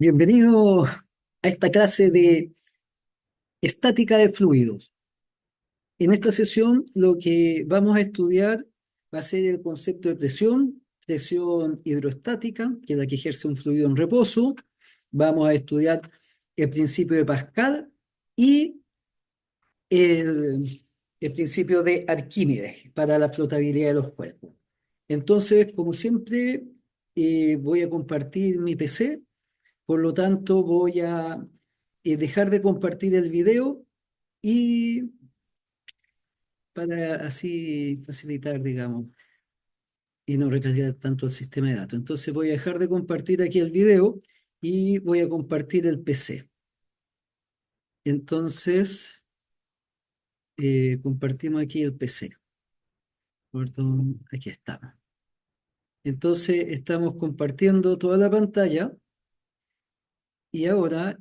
Bienvenido a esta clase de estática de fluidos. En esta sesión lo que vamos a estudiar va a ser el concepto de presión, presión hidrostática, que es la que ejerce un fluido en reposo. Vamos a estudiar el principio de Pascal y el principio de Arquímedes para la flotabilidad de los cuerpos. Entonces, como siempre, voy a compartir mi PC. Por lo tanto, voy a dejar de compartir el video y para así facilitar, digamos, y no recargar tanto el sistema de datos. Entonces voy a dejar de compartir aquí el video y voy a compartir el PC. Entonces, compartimos aquí el PC. Perdón, aquí estamos. Entonces, estamos compartiendo toda la pantalla y ahora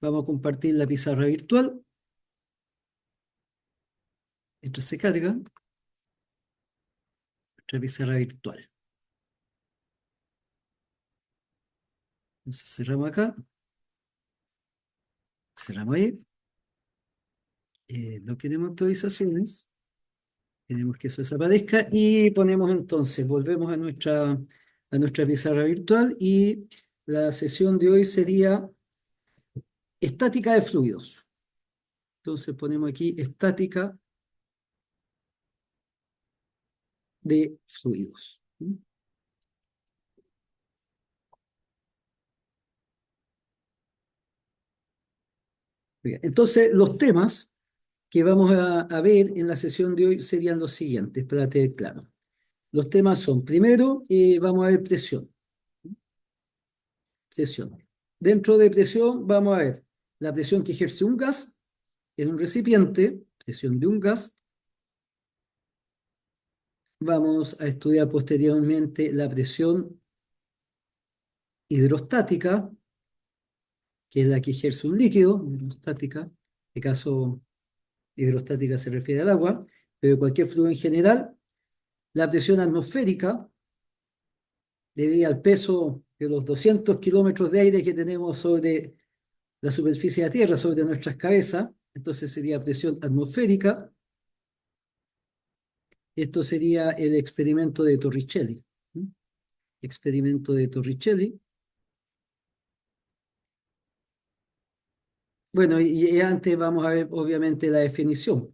vamos a compartir la pizarra virtual. Mientras se carga nuestra pizarra virtual. Entonces cerramos acá, cerramos ahí. No queremos actualizaciones, queremos que eso desaparezca y ponemos entonces, volvemos a nuestra pizarra virtual y la sesión de hoy sería estática de fluidos. Entonces ponemos aquí estática de fluidos. Bien, entonces los temas que vamos a ver en la sesión de hoy serían los siguientes, para tener claro. Los temas son, primero, vamos a ver presión. Presión. Dentro de presión vamos a ver la presión que ejerce un gas en un recipiente, presión de un gas. Vamos a estudiar posteriormente la presión hidrostática, que es la que ejerce un líquido, hidrostática, en este caso hidrostática se refiere al agua, pero cualquier fluido en general. La presión atmosférica, debido al peso de los 200 kilómetros de aire que tenemos sobre la superficie de la Tierra, sobre nuestras cabezas, entonces sería presión atmosférica. Esto sería el experimento de Torricelli. ¿Mm? Experimento de Torricelli. Bueno, y antes vamos a ver obviamente la definición.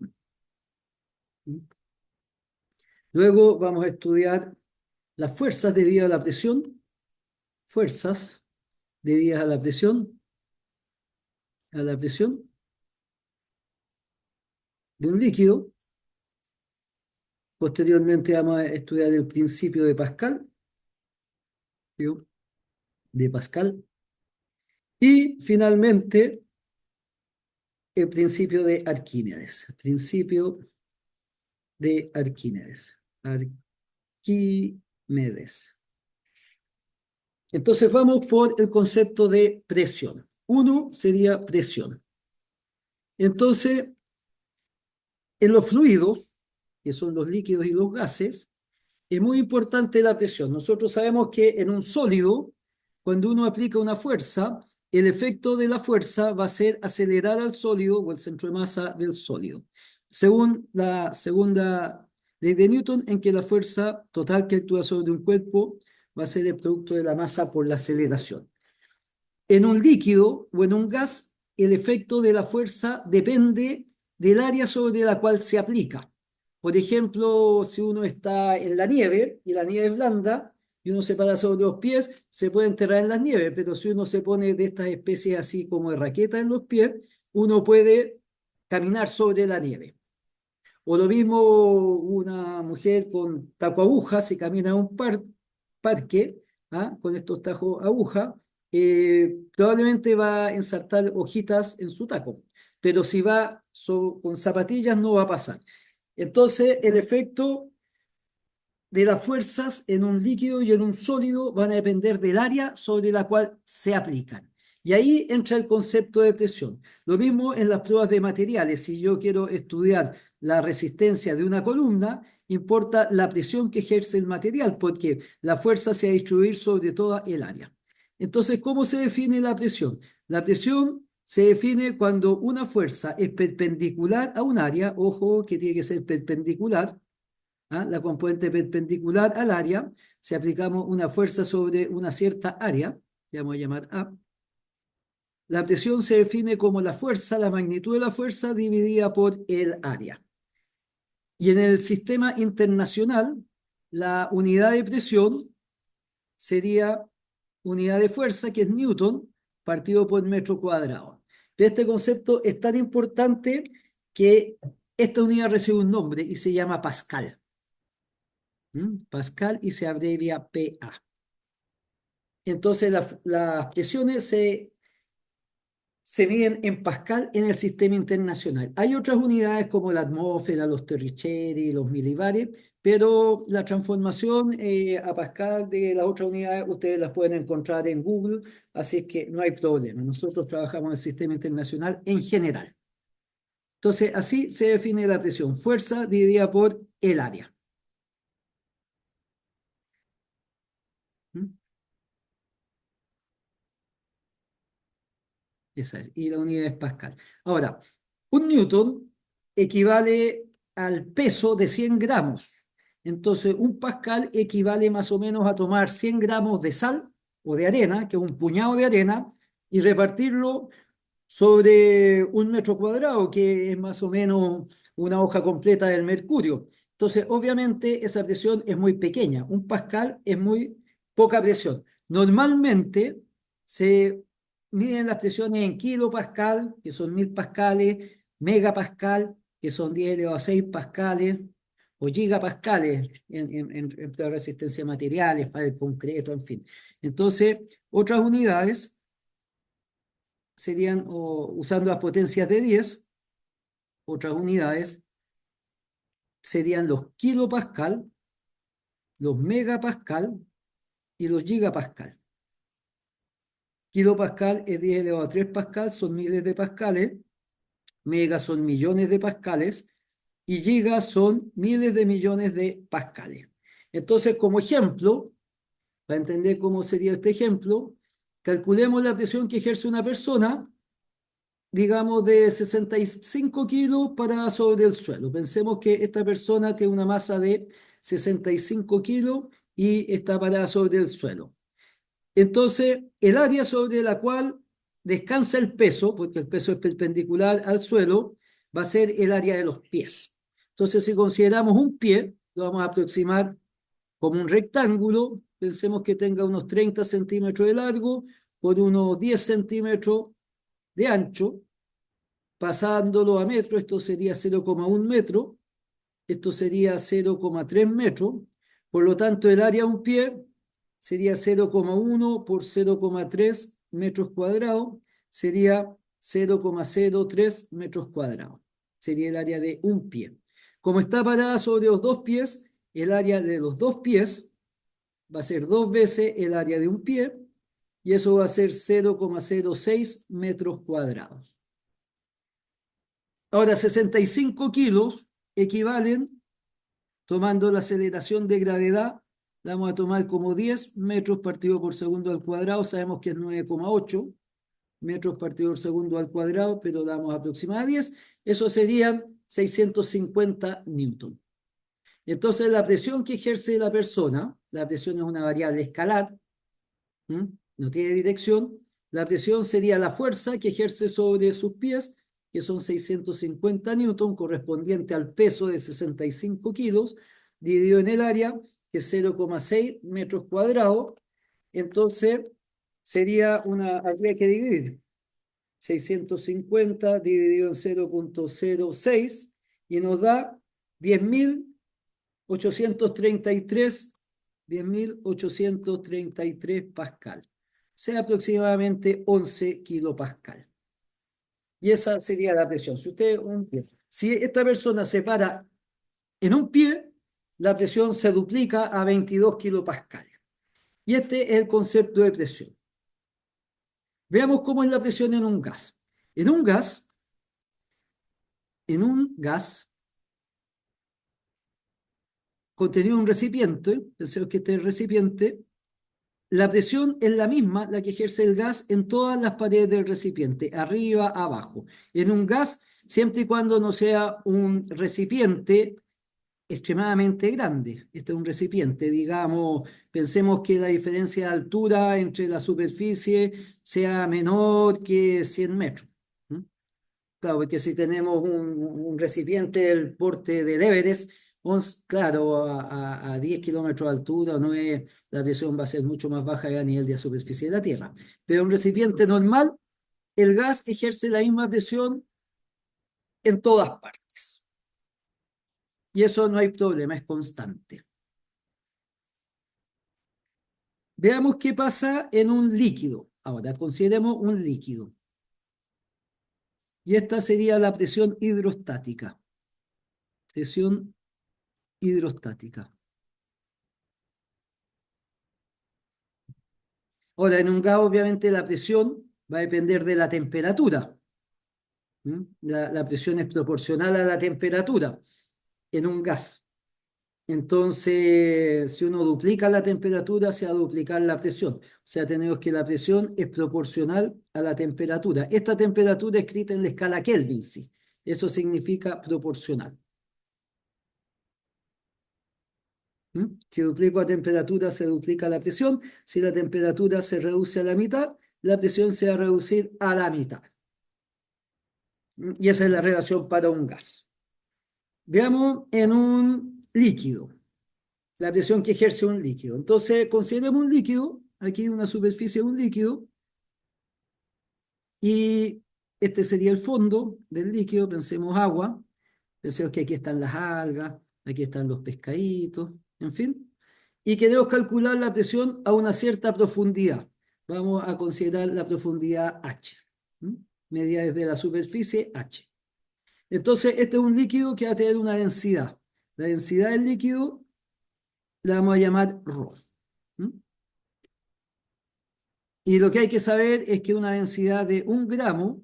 ¿Mm? Luego vamos a estudiar las fuerzas debidas a la presión, fuerzas debidas a la presión de un líquido. Posteriormente vamos a estudiar el principio de Pascal, ¿sí? De Pascal. Y finalmente el principio de Arquímedes. Principio de Arquímedes. Arquímedes. Entonces vamos por el concepto de presión. Uno sería presión. Entonces, en los fluidos, que son los líquidos y los gases, es muy importante la presión. Nosotros sabemos que en un sólido, cuando uno aplica una fuerza, el efecto de la fuerza va a ser acelerar al sólido o el centro de masa del sólido. Según la segunda ley de Newton, en que la fuerza total que actúa sobre un cuerpo va a ser el producto de la masa por la aceleración. En un líquido o en un gas, el efecto de la fuerza depende del área sobre la cual se aplica. Por ejemplo, si uno está en la nieve y la nieve es blanda y uno se para sobre los pies, se puede enterrar en la nieve, pero si uno se pone de estas especies así como de raqueta en los pies, uno puede caminar sobre la nieve. O lo mismo una mujer con taco aguja, si camina a un parque, ¿ah? Con estos tajos aguja, probablemente va a ensartar hojitas en su taco, pero si va con zapatillas no va a pasar. Entonces, el efecto de las fuerzas en un líquido y en un sólido van a depender del área sobre la cual se aplican. Y ahí entra el concepto de presión. Lo mismo en las pruebas de materiales. Si yo quiero estudiar la resistencia de una columna, importa la presión que ejerce el material, porque la fuerza se va a distribuir sobre toda el área. Entonces, ¿cómo se define la presión? La presión se define cuando una fuerza es perpendicular a un área, ojo que tiene que ser perpendicular, ¿ah? La componente perpendicular al área, si aplicamos una fuerza sobre una cierta área, que vamos a llamar A, la presión se define como la fuerza, la magnitud de la fuerza dividida por el área. Y en el sistema internacional, la unidad de presión sería unidad de fuerza, que es Newton, partido por metro cuadrado. Este concepto es tan importante que esta unidad recibe un nombre y se llama Pascal. Pascal, y se abrevia PA. Entonces las presiones se miden en Pascal en el sistema internacional. Hay otras unidades como la atmósfera, los terricheri, los milibares, pero la transformación a Pascal de las otras unidades ustedes las pueden encontrar en Google, así que no hay problema. Nosotros trabajamos en el sistema internacional en general. Entonces, así se define la presión, fuerza dividida por el área. ¿Mm? Esa es, y la unidad es Pascal. Ahora, un newton equivale al peso de 100 gramos. Entonces, un pascal equivale más o menos a tomar 100 gramos de sal o de arena, que es un puñado de arena, y repartirlo sobre un metro cuadrado, que es más o menos una hoja completa del mercurio. Entonces, obviamente, esa presión es muy pequeña. Un pascal es muy poca presión. Normalmente se miden las presiones en kilopascal, que son 1000 pascales, megapascal, que son 10 elevado a 6 pascales, o gigapascales en resistencia a materiales, para el concreto, en fin. Entonces, otras unidades serían, usando las potencias de 10, otras unidades serían los kilopascal, los megapascal y los gigapascal. Kilopascal es 10 elevado a 3 pascal, son miles de pascales, megas son millones de pascales y gigas son miles de millones de pascales. Entonces, como ejemplo, para entender cómo sería este ejemplo, calculemos la presión que ejerce una persona, digamos, de 65 kilos para sobre el suelo. Pensemos que esta persona tiene una masa de 65 kilos y está parada sobre el suelo. Entonces, el área sobre la cual descansa el peso, porque el peso es perpendicular al suelo, va a ser el área de los pies. Entonces, si consideramos un pie, lo vamos a aproximar como un rectángulo, pensemos que tenga unos 30 centímetros de largo por unos 10 centímetros de ancho, pasándolo a metro, esto sería 0,1 metro, esto sería 0,3 metros, por lo tanto el área de un pie sería 0,1 por 0,3 metros cuadrados, sería 0,03 metros cuadrados, sería el área de un pie. Como está parada sobre los dos pies, el área de los dos pies va a ser dos veces el área de un pie, y eso va a ser 0,06 metros cuadrados. Ahora, 65 kilos equivalen, tomando la aceleración de gravedad, la vamos a tomar como 10 metros partido por segundo al cuadrado, sabemos que es 9,8 metros partido por segundo al cuadrado, pero la vamos a aproximar a 10, eso serían 650 newton. Entonces, la presión que ejerce la persona, la presión es una variable escalar, no tiene dirección, la presión sería la fuerza que ejerce sobre sus pies, que son 650 newton, correspondiente al peso de 65 kilos, dividido en el área, que es 0,6 metros cuadrados. Entonces, habría que dividir 650 dividido en 0,06 y nos da 10.833 pascal, o sea, aproximadamente 11 kilopascal. Y esa sería la presión. Si esta persona se para en un pie, la presión se duplica a 22 kilopascales. Y este es el concepto de presión. Veamos cómo es la presión en un gas. En un gas, contenido en un recipiente, pensemos que este es el recipiente, la presión es la misma, la que ejerce el gas en todas las paredes del recipiente, arriba, abajo. En un gas, siempre y cuando no sea un recipiente extremadamente grande. Este es un recipiente, digamos, pensemos que la diferencia de altura entre la superficie sea menor que 100 metros. ¿Mm? Claro, porque si tenemos un recipiente del porte del Everest, claro, a 10 kilómetros de altura, la presión va a ser mucho más baja a nivel de la superficie de la Tierra. Pero un recipiente normal, el gas ejerce la misma presión en todas partes. Y eso no hay problema, es constante. Veamos qué pasa en un líquido. Ahora, consideremos un líquido. Y esta sería la presión hidrostática. Presión hidrostática. Ahora, en un gas, obviamente, la presión va a depender de la temperatura. La presión es proporcional a la temperatura en un gas. Entonces, si uno duplica la temperatura, se va a duplicar la presión. O sea, tenemos que la presión es proporcional a la temperatura. Esta temperatura escrita en la escala Kelvin, sí. Eso significa proporcional. Si duplico la temperatura, se duplica la presión. Si la temperatura se reduce a la mitad, la presión se va a reducir a la mitad. Y esa es la relación para un gas. Veamos en un líquido, la presión que ejerce un líquido. Entonces, consideremos un líquido, aquí una superficie de un líquido, y este sería el fondo del líquido, pensemos agua, pensemos que aquí están las algas, aquí están los pescaditos, en fin, y queremos calcular la presión a una cierta profundidad. Vamos a considerar la profundidad H, medida desde la superficie H. Entonces, este es un líquido que va a tener una densidad. La densidad del líquido la vamos a llamar ρ. Y lo que hay que saber es que una densidad de 1 gramo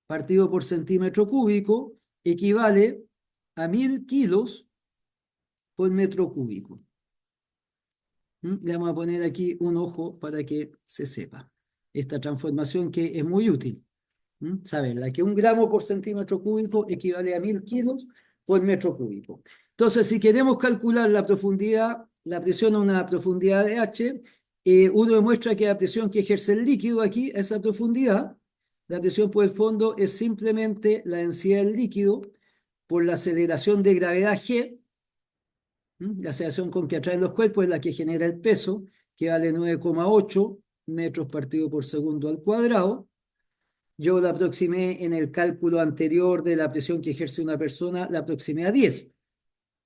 partido por centímetro cúbico equivale a 1000 kilos por metro cúbico. Le vamos a poner aquí un ojo para que se sepa esta transformación que es muy útil. Saberla, que 1 gramo por centímetro cúbico equivale a 1000 kilos por metro cúbico. Entonces, si queremos calcular la profundidad, la presión a una profundidad de H, uno demuestra que la presión que ejerce el líquido aquí, a esa profundidad, la presión por el fondo es simplemente la densidad del líquido por la aceleración de gravedad G. La aceleración con que atraen los cuerpos es la que genera el peso, que vale 9,8 metros partido por segundo al cuadrado. Yo la aproximé en el cálculo anterior de la presión que ejerce una persona, la aproximé a 10.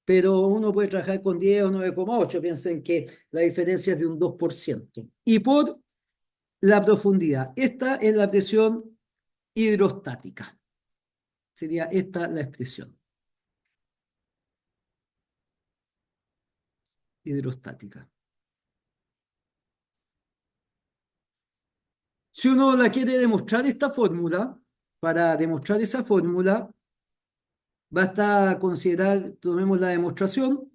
Pero uno puede trabajar con 10 o 9,8. Piensen que la diferencia es de un 2%. Y por la profundidad. Esta es la presión hidrostática. Sería esta la expresión hidrostática. Si uno la quiere demostrar esta fórmula, para demostrar esa fórmula, basta considerar, tomemos la demostración.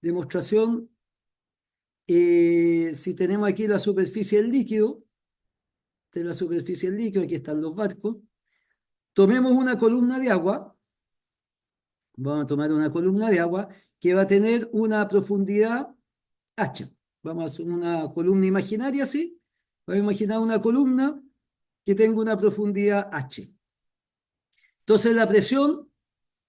Demostración, si tenemos aquí la superficie del líquido, de la superficie del líquido, aquí están los barcos, tomemos una columna de agua, vamos a tomar una columna de agua que va a tener una profundidad H. Vamos a hacer una columna imaginaria, ¿sí? Vamos a imaginar una columna que tenga una profundidad H. Entonces la presión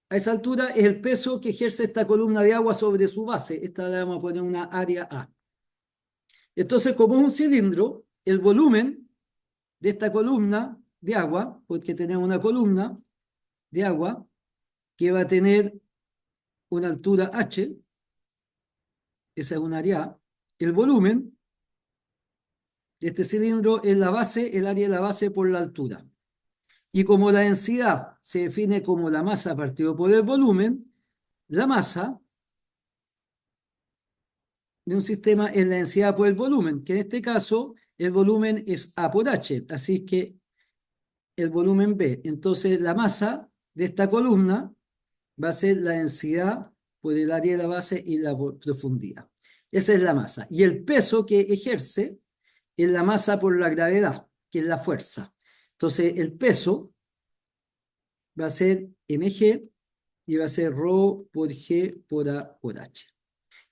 a esa altura es el peso que ejerce esta columna de agua sobre su base. Esta le vamos a poner una área A. Entonces, como es un cilindro, el volumen de esta columna de agua, porque tenemos una columna de agua que va a tener una altura H, esa es un área A, el volumen de este cilindro es la base, el área de la base por la altura. Y como la densidad se define como la masa partido por el volumen, la masa de un sistema es la densidad por el volumen, que en este caso el volumen es A por H, así que el volumen B. Entonces la masa de esta columna va a ser la densidad por el área de la base y la profundidad. Esa es la masa. Y el peso que ejerce es la masa por la gravedad, que es la fuerza. Entonces, el peso va a ser mg y va a ser ρ por g por a por h.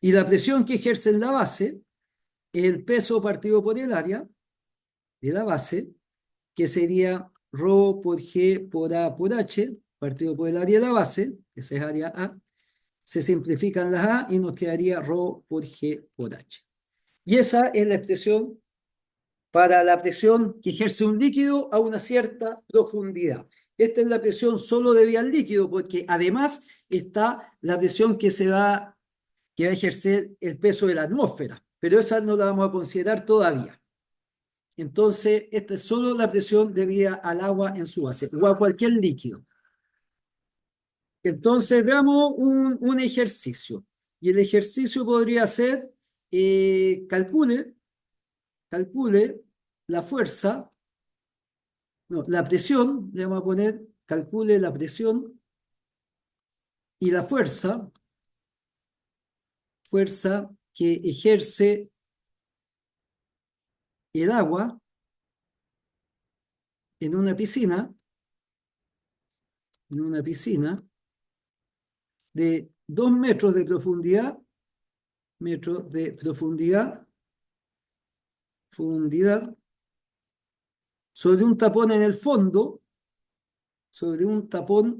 Y la presión que ejerce en la base es el peso partido por el área de la base, que sería ρ por g por a por h, partido por el área de la base, esa es área A. Se simplifican las A y nos quedaría ρ por g por h. Y esa es la expresión para la presión que ejerce un líquido a una cierta profundidad. Esta es la presión solo debida al líquido, porque además está la presión que va a ejercer el peso de la atmósfera, pero esa no la vamos a considerar todavía. Entonces, esta es solo la presión debida al agua en su base, o a cualquier líquido. Entonces, veamos un ejercicio. Y el ejercicio podría ser, calcule la fuerza, no, la presión, le vamos a poner, calcule la presión y la fuerza que ejerce el agua en una piscina de 2 metros de profundidad, profundidad, sobre un tapón en el fondo, sobre un tapón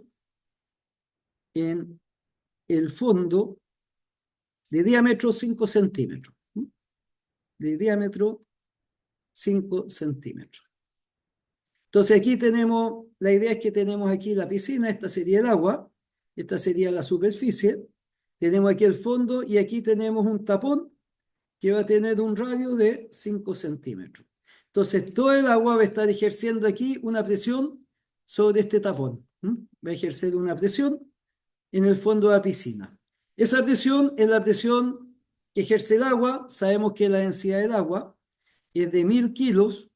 en el fondo de diámetro 5 centímetros. De diámetro 5 centímetros. Entonces aquí tenemos, la idea es que tenemos aquí la piscina, esta sería el agua, esta sería la superficie, tenemos aquí el fondo y aquí tenemos un tapón que va a tener un radio de 5 centímetros. Entonces todo el agua va a estar ejerciendo aquí una presión sobre este tapón. Va a ejercer una presión en el fondo de la piscina. Esa presión es la presión que ejerce el agua, sabemos que la densidad del agua es de 1000 kilos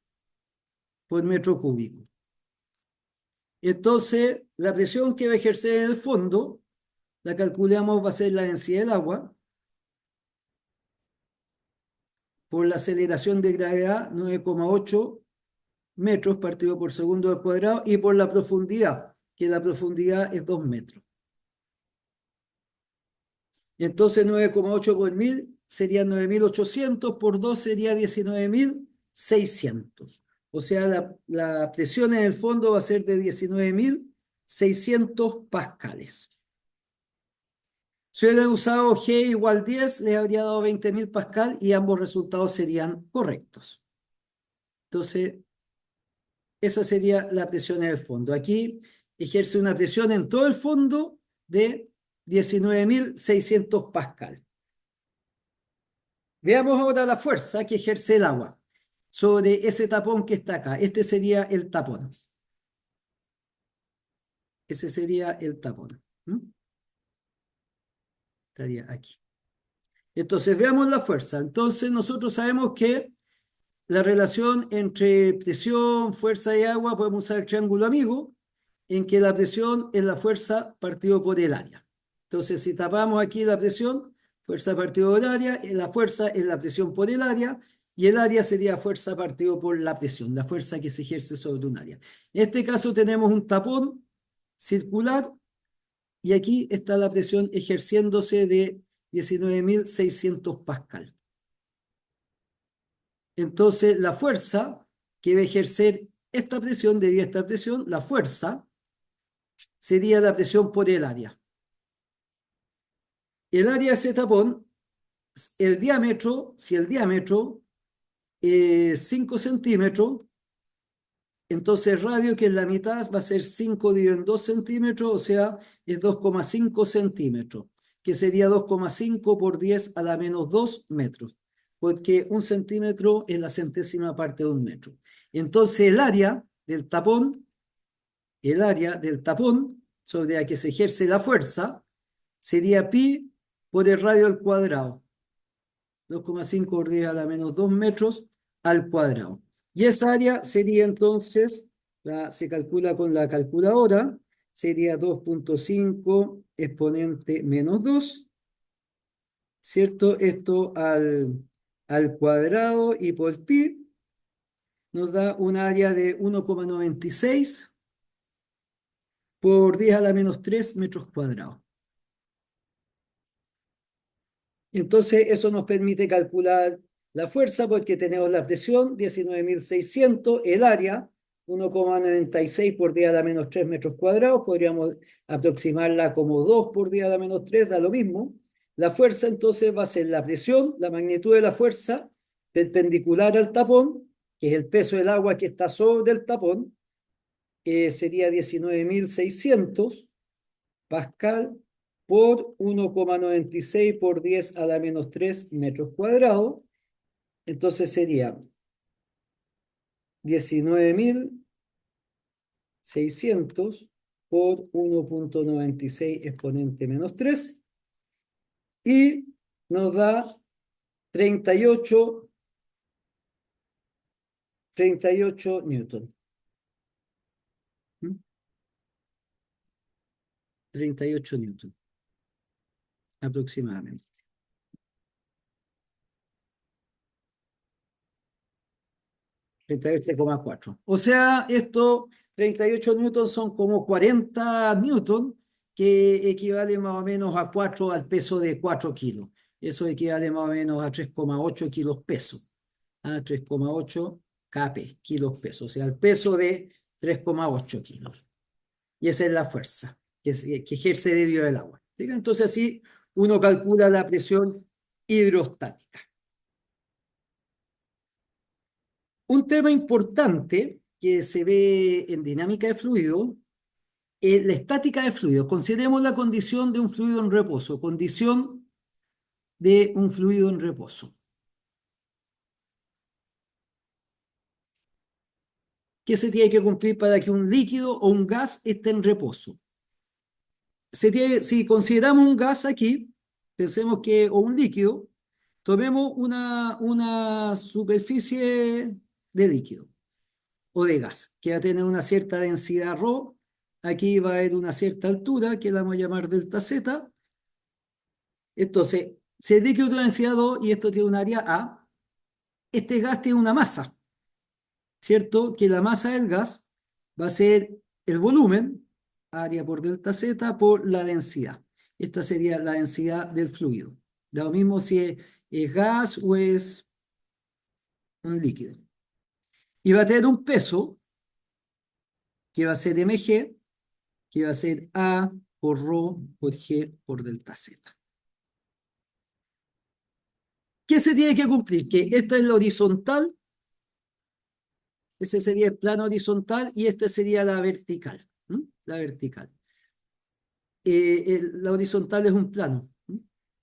por metro cúbico. Entonces, la presión que va a ejercer en el fondo, la calculamos, va a ser la densidad del agua por la aceleración de gravedad, 9,8 metros partido por segundo al cuadrado, y por la profundidad, que la profundidad es 2 metros. Entonces, 9,8 por 1000 sería 9800, por 2 sería 19600. O sea, la presión en el fondo va a ser de 19.600 pascales. Si hubieran usado G igual 10, les habría dado 20.000 pascal y ambos resultados serían correctos. Entonces, esa sería la presión en el fondo. Aquí ejerce una presión en todo el fondo de 19.600 pascal. Veamos ahora la fuerza que ejerce el agua sobre ese tapón que está acá. Este sería el tapón. Ese sería el tapón. Estaría aquí. Entonces, veamos la fuerza. Entonces, nosotros sabemos que la relación entre presión, fuerza y agua, podemos usar el triángulo amigo, en que la presión es la fuerza partido por el área. Entonces, si tapamos aquí la presión, fuerza partido por el área, la fuerza es la presión por el área, y el área sería fuerza partido por la presión, la fuerza que se ejerce sobre un área. En este caso tenemos un tapón circular, y aquí está la presión ejerciéndose de 19.600 pascal. Entonces, la fuerza que va a ejercer esta presión, debido a esta presión, la fuerza sería la presión por el área. El área de ese tapón, el diámetro, si el diámetro es 5 centímetros, entonces el radio, que es la mitad, va a ser 5 dividido en 2 centímetros, o sea, es 2,5 centímetros, que sería 2,5 por 10 a la menos 2 metros, porque un centímetro es la centésima parte de un metro. Entonces el área del tapón sobre la que se ejerce la fuerza, sería pi por el radio al cuadrado. 2,5 por 10 a la menos 2 metros al cuadrado. Y esa área sería entonces, se calcula con la calculadora, sería 2,5 exponente menos 2, ¿cierto? Esto al cuadrado y por pi nos da un área de 1,96 por 10 a la menos 3 metros cuadrados. Entonces, eso nos permite calcular la fuerza porque tenemos la presión, 19.600, el área, 1,96 por 10 a la menos 3 metros cuadrados, podríamos aproximarla como 2 por 10 a la menos 3, da lo mismo. La fuerza entonces va a ser la presión, la magnitud de la fuerza perpendicular al tapón, que es el peso del agua que está sobre el tapón, sería 19.600 pascal por 1,96 por 10 a la menos 3 metros cuadrados. Entonces sería 19.600 por 1,96 exponente menos 3 y nos da 38 newton. 38 newton aproximadamente. 38,4. O sea, estos 38 newtons son como 40 newtons, que equivale más o menos a 4 al peso de 4 kilos. Eso equivale más o menos a 3,8 kilos peso. A 3,8 kp, kilos peso. O sea, el peso de 3,8 kilos. Y esa es la fuerza que ejerce debido al agua. ¿Sí? Entonces así uno calcula la presión hidrostática. Un tema importante que se ve en dinámica de fluido es la estática de fluido. Consideremos la condición de un fluido en reposo. Condición de un fluido en reposo. ¿Qué se tiene que cumplir para que un líquido o un gas esté en reposo? Si consideramos un gas aquí, pensemos que, o un líquido, tomemos una superficie de líquido o de gas, que va a tener una cierta densidad ρ, aquí va a haber una cierta altura, que la vamos a llamar delta Z. Entonces, si el líquido tiene densidad 2 y esto tiene un área A, este gas tiene una masa, ¿cierto? Que la masa del gas va a ser el volumen, área por delta Z, por la densidad. Esta sería la densidad del fluido. Da lo mismo si es gas o es un líquido. Y va a tener un peso que va a ser mg, que va a ser A por ρ por G por delta Z. ¿Qué se tiene que cumplir? Que esta es la horizontal, ese sería el plano horizontal y esta sería la vertical. La vertical. La horizontal es un plano.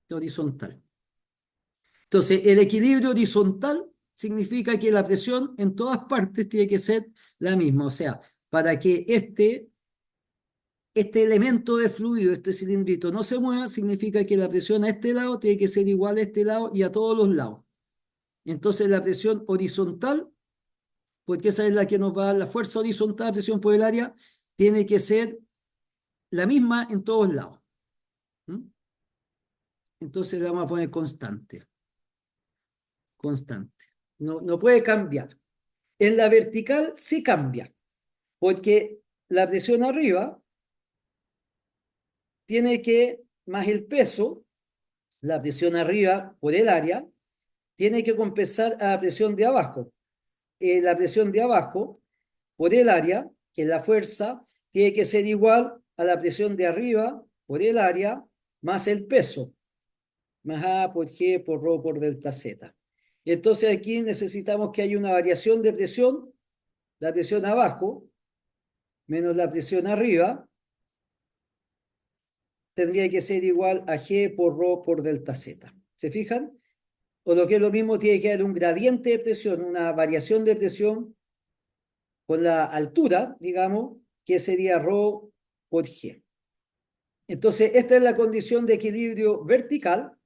La horizontal. Entonces, el equilibrio horizontal significa que la presión en todas partes tiene que ser la misma. O sea, para que este elemento de fluido, este cilindrito, no se mueva, significa que la presión a este lado tiene que ser igual a este lado y a todos los lados. Entonces, la presión horizontal, porque esa es la que nos va a dar la fuerza horizontal, presión por el área, tiene que ser la misma en todos lados. Entonces le vamos a poner constante. Constante. No puede cambiar. En la vertical sí cambia, porque la presión arriba tiene que, más el peso, la presión arriba por el área, tiene que compensar a la presión de abajo. La presión de abajo por el área, que es la fuerza, tiene que ser igual a la presión de arriba por el área más el peso, más A por G por ρ por delta Z. Entonces aquí necesitamos que haya una variación de presión, la presión abajo menos la presión arriba, tendría que ser igual a G por ρ por delta Z. ¿Se fijan? O lo que es lo mismo, tiene que haber un gradiente de presión, una variación de presión con la altura, digamos, que sería ρ por G. Entonces, esta es la condición de equilibrio vertical,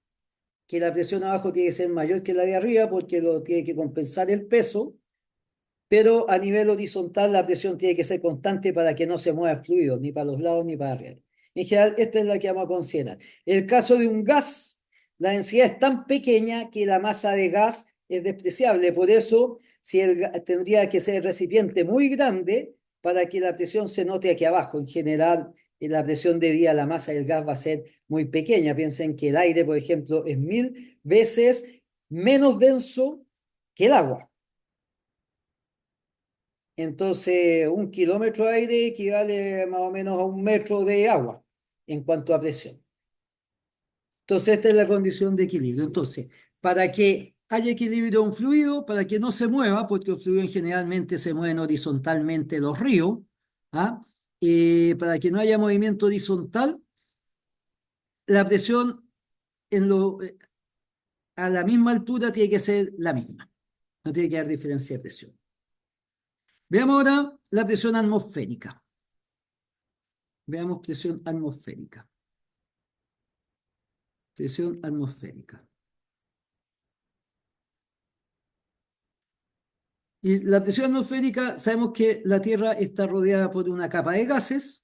que la presión abajo tiene que ser mayor que la de arriba porque lo tiene que compensar el peso, pero a nivel horizontal la presión tiene que ser constante para que no se mueva el fluido, ni para los lados ni para arriba. En general, esta es la que vamos a considerar. En el caso de un gas, la densidad es tan pequeña que la masa de gas es despreciable. Por eso, si tendría que ser recipiente muy grande para que la presión se note aquí abajo. En general, la presión debido a la masa del gas va a ser muy pequeña. Piensen que el aire, por ejemplo, es 1000 veces menos denso que el agua. Entonces, 1 kilómetro de aire equivale más o menos a 1 metro de agua en cuanto a presión. Entonces, esta es la condición de equilibrio. Entonces, para que haya equilibrio en un fluido, para que no se mueva, porque los fluidos generalmente se mueven horizontalmente los ríos, ¿ah? Para que no haya movimiento horizontal, la presión en a la misma altura tiene que ser la misma. No tiene que haber diferencia de presión. Veamos ahora la presión atmosférica. Veamos presión atmosférica. Presión atmosférica. Y la presión atmosférica, sabemos que la Tierra está rodeada por una capa de gases.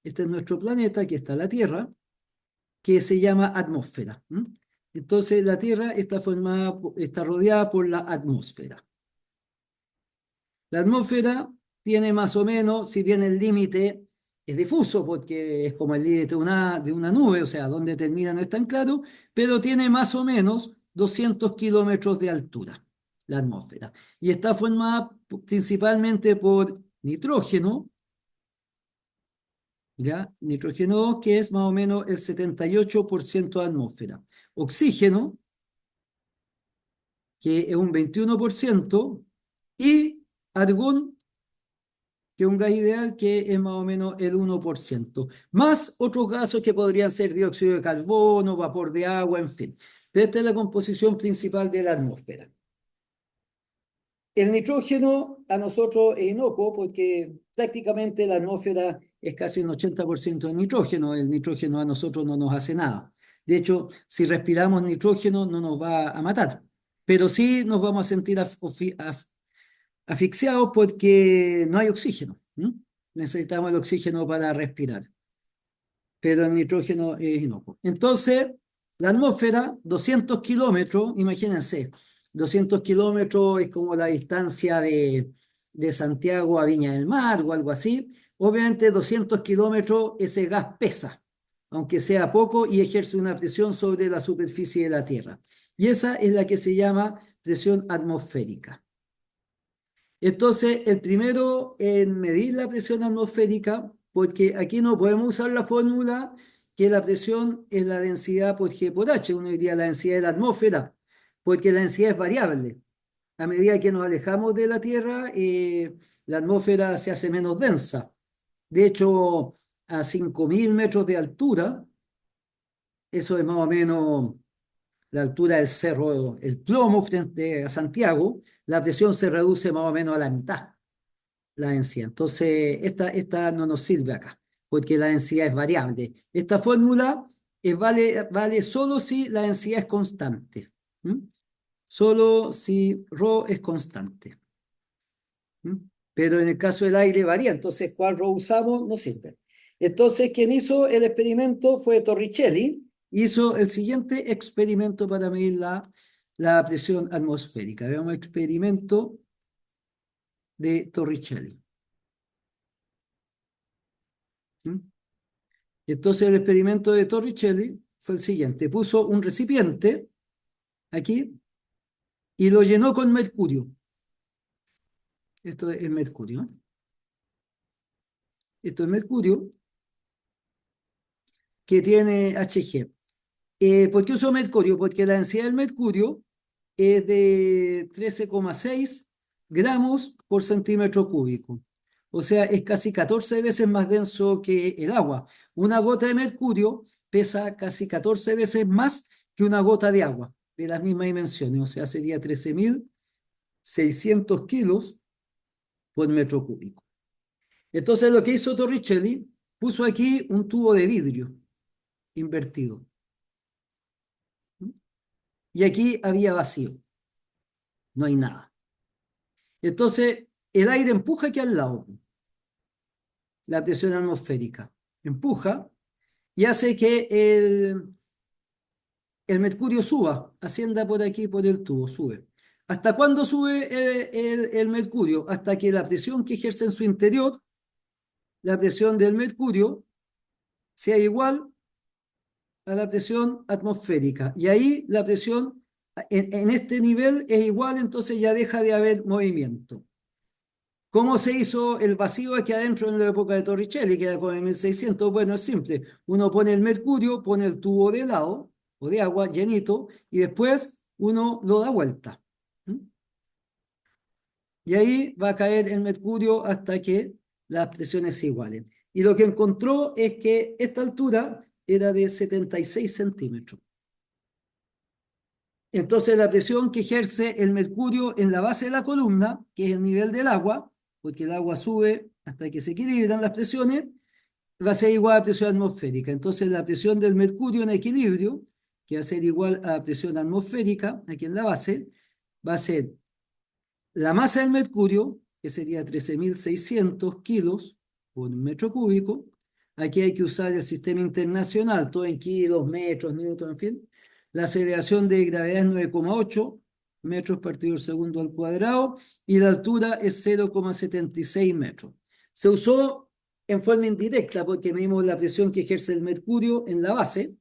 Este es nuestro planeta, aquí está la Tierra, que se llama atmósfera. Entonces, la Tierra está rodeada por la atmósfera. La atmósfera tiene más o menos, si bien el límite es difuso, porque es como el límite de una nube, o sea, donde termina no es tan claro, pero tiene más o menos 200 kilómetros de altura, la atmósfera. Y está formada principalmente por nitrógeno, ¿ya? Nitrógeno, que es más o menos el 78% de atmósfera. Oxígeno, que es un 21%, y argón, que es un gas ideal que es más o menos el 1%, más otros gases que podrían ser dióxido de carbono, vapor de agua, en fin. Pero esta es la composición principal de la atmósfera. El nitrógeno a nosotros es inocuo porque prácticamente la atmósfera es casi un 80% de nitrógeno. El nitrógeno a nosotros no nos hace nada. De hecho, si respiramos nitrógeno no nos va a matar, pero sí nos vamos a sentir asfixiados porque no hay oxígeno. Necesitamos el oxígeno para respirar, pero el nitrógeno es inocuo. Entonces, la atmósfera, 200 kilómetros, imagínense, 200 kilómetros es como la distancia de Santiago a Viña del Mar o algo así. Obviamente, 200 kilómetros, ese gas pesa, aunque sea poco, y ejerce una presión sobre la superficie de la Tierra. Y esa es la que se llama presión atmosférica. Entonces, el primero en medir la presión atmosférica, porque aquí no podemos usar la fórmula que la presión es la densidad por G por H, uno diría la densidad de la atmósfera, porque la densidad es variable. A medida que nos alejamos de la Tierra, la atmósfera se hace menos densa. De hecho, a 5.000 metros de altura, eso es más o menos la altura del cerro, el Plomo frente a Santiago, la presión se reduce más o menos a la mitad, la densidad. Entonces, esta no nos sirve acá, porque la densidad es variable. Esta fórmula vale solo si la densidad es constante. ¿Mm? Solo si ρ es constante. ¿Mm? Pero en el caso del aire varía, entonces, ¿cuál ρ usamos? No sirve. Entonces, quien hizo el experimento fue Torricelli. Hizo el siguiente experimento para medir la presión atmosférica. Veamos el experimento de Torricelli. ¿Mm? Entonces el experimento de Torricelli fue el siguiente. Puso un recipiente aquí y lo llenó con mercurio. Esto es mercurio. Esto es mercurio que tiene Hg. ¿Por qué usó mercurio? Porque la densidad del mercurio es de 13,6 gramos por centímetro cúbico. O sea, es casi 14 veces más denso que el agua. Una gota de mercurio pesa casi 14 veces más que una gota de agua de las mismas dimensiones. O sea, sería 13.600 kilos por metro cúbico. Entonces, lo que hizo Torricelli, puso aquí un tubo de vidrio invertido. Y aquí había vacío, no hay nada. Entonces, el aire empuja aquí al lado, la presión atmosférica. Empuja y hace que el mercurio suba, ascienda por aquí, por el tubo, sube. ¿Hasta cuándo sube el mercurio? Hasta que la presión que ejerce en su interior, la presión del mercurio, sea igual a la presión atmosférica. Y ahí la presión en este nivel es igual, entonces ya deja de haber movimiento. ¿Cómo se hizo el vacío aquí adentro en la época de Torricelli, que era como en 1600? Bueno, es simple. Uno pone el mercurio, pone el tubo de helado o de agua llenito y después uno lo da vuelta. ¿Mm? Y ahí va a caer el mercurio hasta que las presiones se igualen. Y lo que encontró es que esta altura era de 76 centímetros. Entonces la presión que ejerce el mercurio en la base de la columna, que es el nivel del agua, porque el agua sube hasta que se equilibran las presiones, va a ser igual a presión atmosférica. Entonces la presión del mercurio en equilibrio, que va a ser igual a la presión atmosférica, aquí en la base, va a ser la masa del mercurio, que sería 13.600 kilos por metro cúbico. Aquí hay que usar el sistema internacional, todo en kilos, metros, newton, en fin. La aceleración de gravedad es 9,8 metros partido el segundo al cuadrado y la altura es 0,76 metros. Se usó en forma indirecta porque medimos la presión que ejerce el mercurio en la base,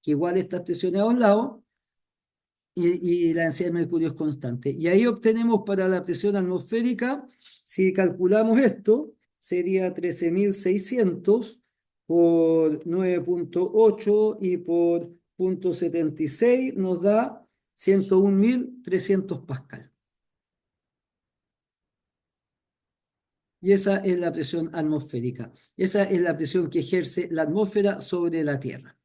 que igual estas presiones a un lado, y la densidad de mercurio es constante. Y ahí obtenemos para la presión atmosférica, si calculamos esto, sería 13.600 por 9,8 y por 0,76 nos da 101.300 pascal. Y esa es la presión atmosférica. Esa es la presión que ejerce la atmósfera sobre la Tierra,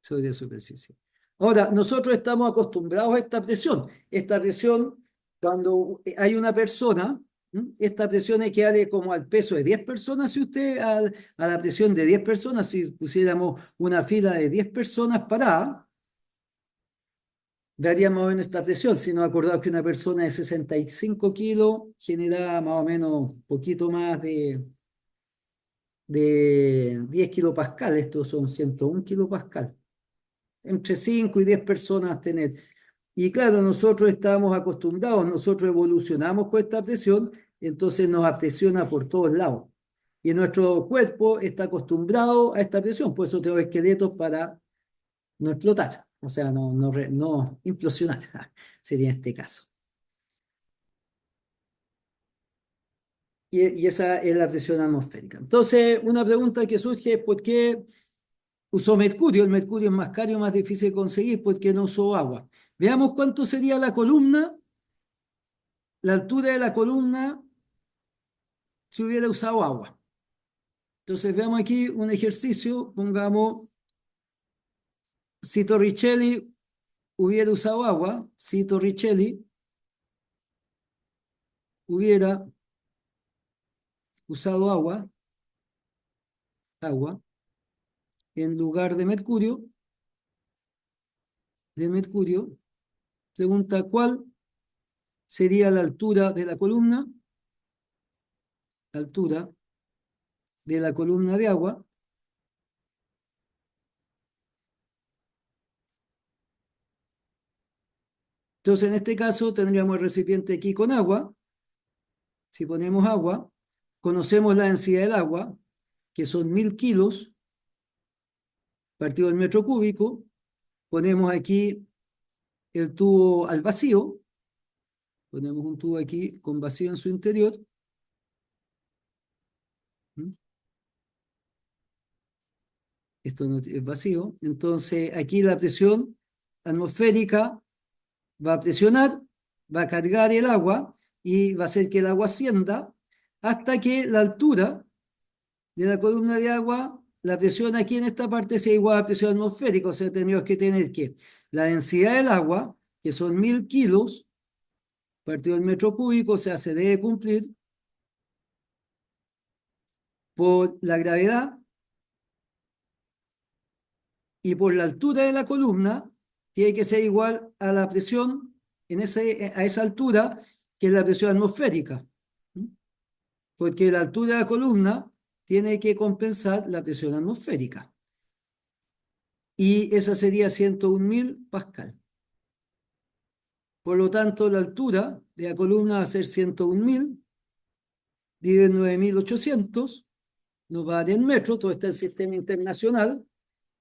sobre la superficie. Ahora, nosotros estamos acostumbrados a esta presión. Esta presión, cuando hay una persona, esta presión equivale como al peso de 10 personas, si usted, a la presión de 10 personas, si pusiéramos una fila de 10 personas paradas, daría más o menos esta presión. Si nos acordamos que una persona de 65 kilos genera más o menos un poquito más de 10 kilopascal, estos son 101 kilopascal. Entre 5 y 10 personas tener. Y claro, nosotros estamos acostumbrados, nosotros evolucionamos con esta presión, entonces nos apresiona por todos lados. Y nuestro cuerpo está acostumbrado a esta presión, por eso tengo esqueletos para no explotar, o sea, no implosionar, sería en este caso. Y esa es la presión atmosférica. Entonces, una pregunta que surge es ¿por qué usó mercurio? El mercurio es más caro y más difícil de conseguir porque no usó agua. Veamos cuánto sería la columna, la altura de la columna si hubiera usado agua. Entonces veamos aquí un ejercicio, pongamos, si Torricelli hubiera usado agua, si Torricelli hubiera usado agua, en lugar de mercurio, pregunta cuál sería la altura de la columna, altura de la columna de agua. Entonces, en este caso, tendríamos el recipiente aquí con agua. Si ponemos agua, conocemos la densidad del agua, que son 1.000 kilos partido del metro cúbico. Ponemos aquí el tubo al vacío. Ponemos un tubo aquí con vacío en su interior. Esto no es vacío. Entonces, aquí la presión atmosférica va a presionar, va a cargar el agua y va a hacer que el agua ascienda hasta que la altura de la columna de agua, la presión aquí en esta parte sea igual a la presión atmosférica. O sea, tenemos que tener que la densidad del agua, que son 1.000 kilos, partido del metro cúbico, o sea, se debe cumplir por la gravedad y por la altura de la columna, tiene que ser igual a la presión a esa altura, que es la presión atmosférica. Porque la altura de la columna tiene que compensar la presión atmosférica. Y esa sería 101.000 pascal. Por lo tanto, la altura de la columna va a ser 101.000 dividido en 9.800, nos va a dar en metros, todo está en el sistema internacional,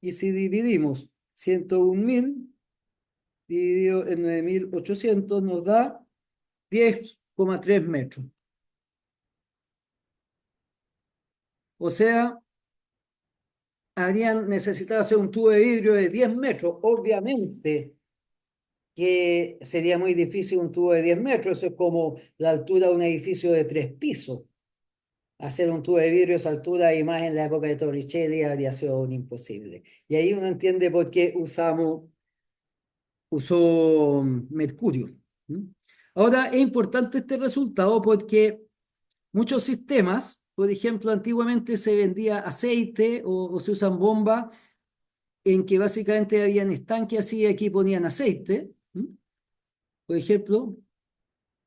y si dividimos 101.000 dividido en 9.800 nos da 10,3 metros. O sea, habrían necesitado hacer un tubo de vidrio de 10 metros. Obviamente que sería muy difícil un tubo de 10 metros, eso es como la altura de un edificio de 3 pisos. Hacer un tubo de vidrio a esa altura y más en la época de Torricelli habría sido un imposible. Y ahí uno entiende por qué usó mercurio. Ahora es importante este resultado porque muchos sistemas, por ejemplo, antiguamente se vendía aceite o se usan bombas en que básicamente habían estanques así y aquí ponían aceite. Por ejemplo,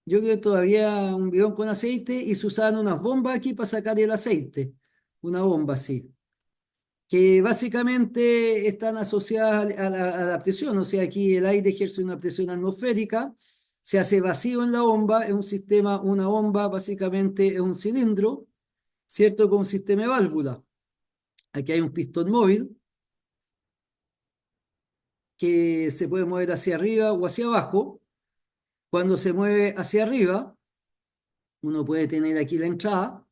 yo creo que todavía un bidón con aceite y se usaban unas bombas aquí para sacar el aceite. Una bomba así. Que básicamente están asociadas a la presión, o sea, aquí el aire ejerce una presión atmosférica, se hace vacío en la bomba, es un sistema, una bomba básicamente es un cilindro, ¿cierto? Con un sistema de válvula. Aquí hay un pistón móvil que se puede mover hacia arriba o hacia abajo. Cuando se mueve hacia arriba, uno puede tener aquí la entrada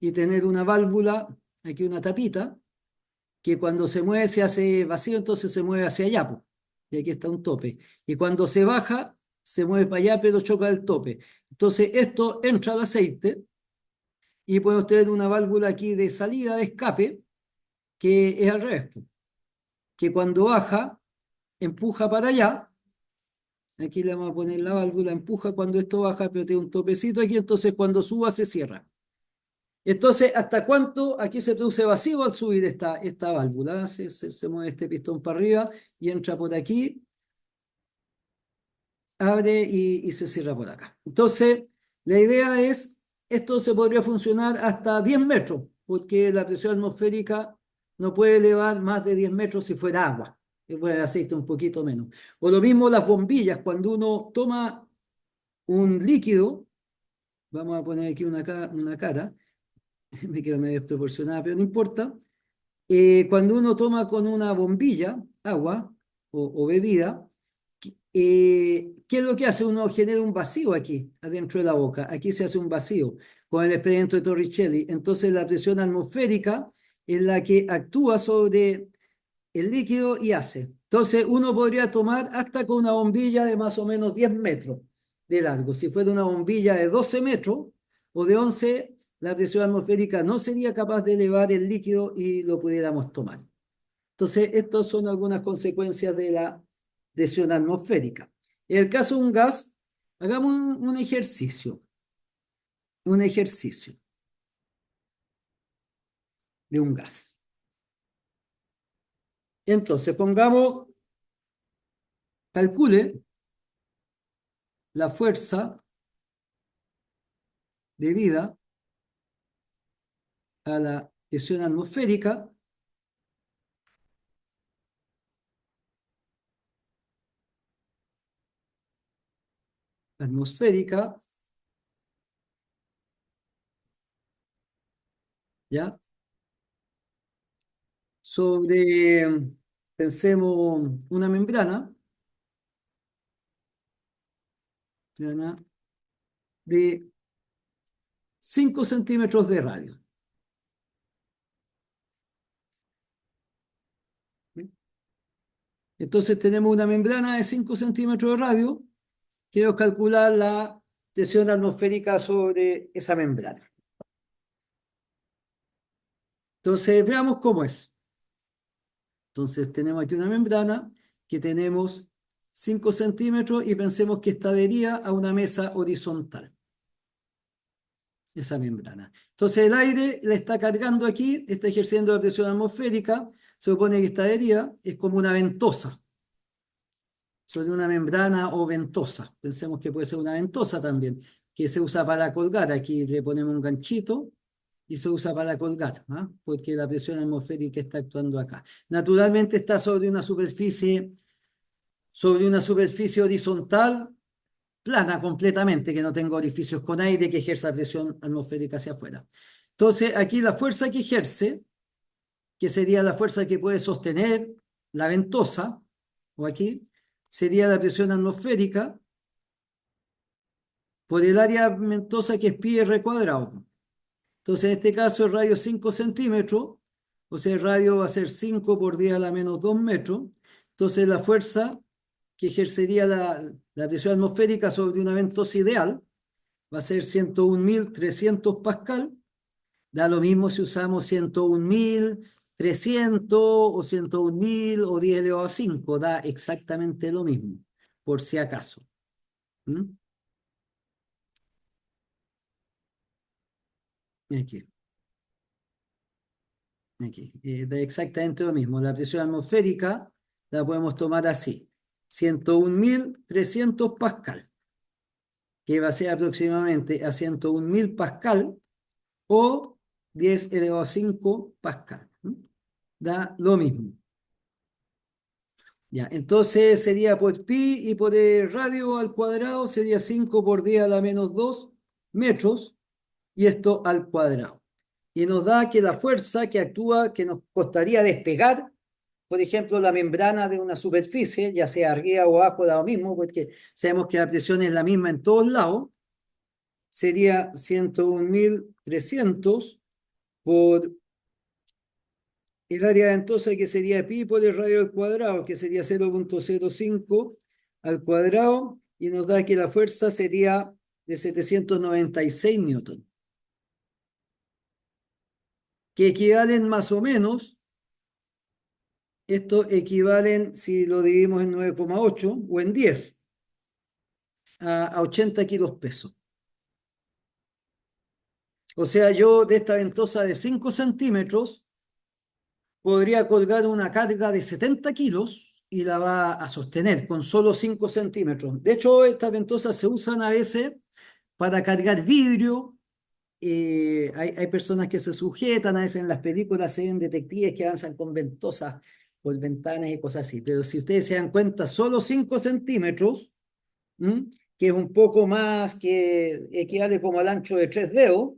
y tener una válvula, aquí una tapita, que cuando se mueve se hace vacío, entonces se mueve hacia allá, po. Y aquí está un tope. Y cuando se baja, se mueve para allá, pero choca el tope. Entonces esto entra al aceite y puede tener una válvula aquí de salida, de escape, que es al revés, po. Que cuando baja, empuja para allá. Aquí le vamos a poner la válvula, empuja cuando esto baja, pero tiene un topecito aquí, entonces cuando suba se cierra. Entonces, ¿hasta cuánto aquí se produce vacío al subir esta válvula? Se mueve este pistón para arriba y entra por aquí, abre y se cierra por acá. Entonces, la idea es, esto se podría funcionar hasta 10 metros, porque la presión atmosférica no puede elevar más de 10 metros si fuera agua. Y puede el aceite un poquito menos. O lo mismo las bombillas, cuando uno toma un líquido, vamos a poner aquí una cara, me quedo medio desproporcionada, pero no importa. Cuando uno toma con una bombilla agua o bebida, ¿qué es lo que hace? Uno genera un vacío aquí, adentro de la boca. Aquí se hace un vacío con el experimento de Torricelli. Entonces la presión atmosférica es la que actúa sobre el líquido y hace. Entonces uno podría tomar hasta con una bombilla de más o menos 10 metros de largo. Si fuera una bombilla de 12 metros o de 11, la presión atmosférica no sería capaz de elevar el líquido y lo pudiéramos tomar. Entonces, estas son algunas consecuencias de la presión atmosférica. En el caso de un gas, hagamos un ejercicio de un gas. Entonces, calcule la fuerza debida a la presión atmosférica, ¿ya? Sobre, pensemos, una membrana de 5 centímetros de radio. Entonces tenemos una membrana de 5 centímetros de radio. Quiero calcular la presión atmosférica sobre esa membrana. Entonces veamos cómo es. Entonces tenemos aquí una membrana que tenemos 5 centímetros y pensemos que está adherida a una mesa horizontal. Esa membrana. Entonces el aire le está cargando aquí, está ejerciendo la presión atmosférica, se supone que está adherida, es como una ventosa sobre una membrana o ventosa. Pensemos que puede ser una ventosa también. que se usa para colgar. Aquí le ponemos un ganchito y se usa para colgar, ¿ah? Porque la presión atmosférica está actuando acá. Naturalmente está sobre una superficie horizontal plana completamente, que no tenga orificios con aire que ejerza presión atmosférica hacia afuera. Entonces, aquí la fuerza que ejerce, que sería la fuerza que puede sostener la ventosa, o aquí, sería la presión atmosférica por el área ventosa que es pi r cuadrado. Entonces, en este caso, el radio es 5 centímetros, o sea, el radio va a ser 5 por 10 a la menos 2 metros. Entonces, la fuerza que ejercería la presión atmosférica sobre una ventosa ideal va a ser 101.300 pascal. Da lo mismo si usamos 101.300 o 101.000 o 10 elevado a 5, da exactamente lo mismo, por si acaso. ¿Mm? Aquí, aquí. Da exactamente lo mismo. La presión atmosférica la podemos tomar así: 101.300 pascal, que va a ser aproximadamente a 101.000 pascal o 10 elevado a 5 pascal. ¿Mm? Da lo mismo. Ya, entonces sería por pi y por el radio al cuadrado sería 5 por 10 a la menos 2 metros, y esto al cuadrado. Y nos da que la fuerza que actúa, que nos costaría despegar, por ejemplo, la membrana de una superficie, ya sea arriba o abajo, da lo mismo, porque sabemos que la presión es la misma en todos lados, sería 101.300 por el área ventosa, que sería pi por el radio al cuadrado, que sería 0,05 al cuadrado, y nos da que la fuerza sería de 796 newton, que equivalen más o menos, esto equivalen, si lo dividimos en 9,8 o en 10, a 80 kilos pesos. O sea, yo de esta ventosa de 5 centímetros podría colgar una carga de 70 kilos y la va a sostener con solo 5 centímetros. De hecho, estas ventosas se usan a veces para cargar vidrio. Hay personas que se sujetan, a veces en las películas se ven detectives que avanzan con ventosas por ventanas y cosas así. Pero si ustedes se dan cuenta, solo 5 centímetros, ¿m? Que es un poco más, que equivale como al ancho de 3 dedos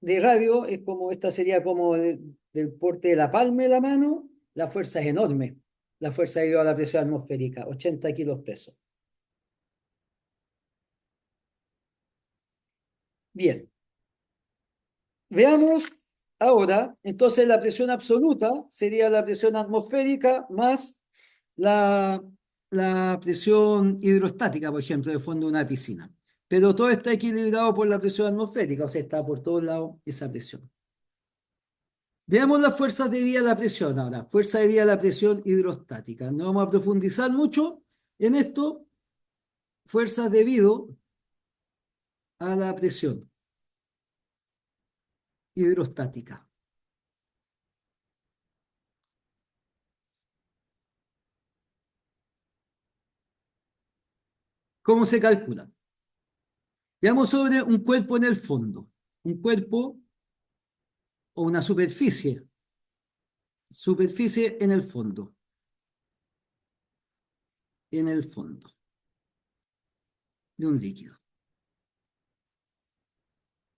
de radio, es como, esta sería como del porte de la palma de la mano. La fuerza es enorme, la fuerza debido a la presión atmosférica, 80 kilos pesos. Bien, veamos ahora, entonces la presión absoluta sería la presión atmosférica más la, la presión hidrostática, por ejemplo, de fondo de una piscina. Pero todo está equilibrado por la presión atmosférica, o sea, está por todos lados esa presión. Veamos las fuerzas debidas a la presión ahora. Fuerza debida a la presión hidrostática. No vamos a profundizar mucho en esto. Fuerzas debido a la presión hidrostática. ¿Cómo se calcula? Veamos sobre un cuerpo en el fondo. Un cuerpo o una superficie. Superficie en el fondo. En el fondo de un líquido.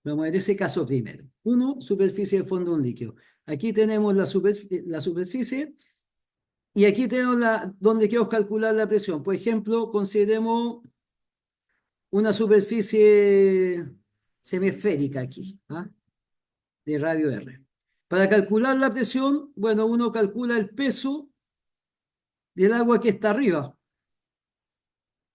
Vamos a ver ese caso primero. Uno, superficie de fondo de un líquido. Aquí tenemos la superficie y aquí tenemos donde queremos calcular la presión. Por ejemplo, consideremos una superficie semisférica aquí, ¿ah? De radio R. Para calcular la presión, bueno, uno calcula el peso del agua que está arriba.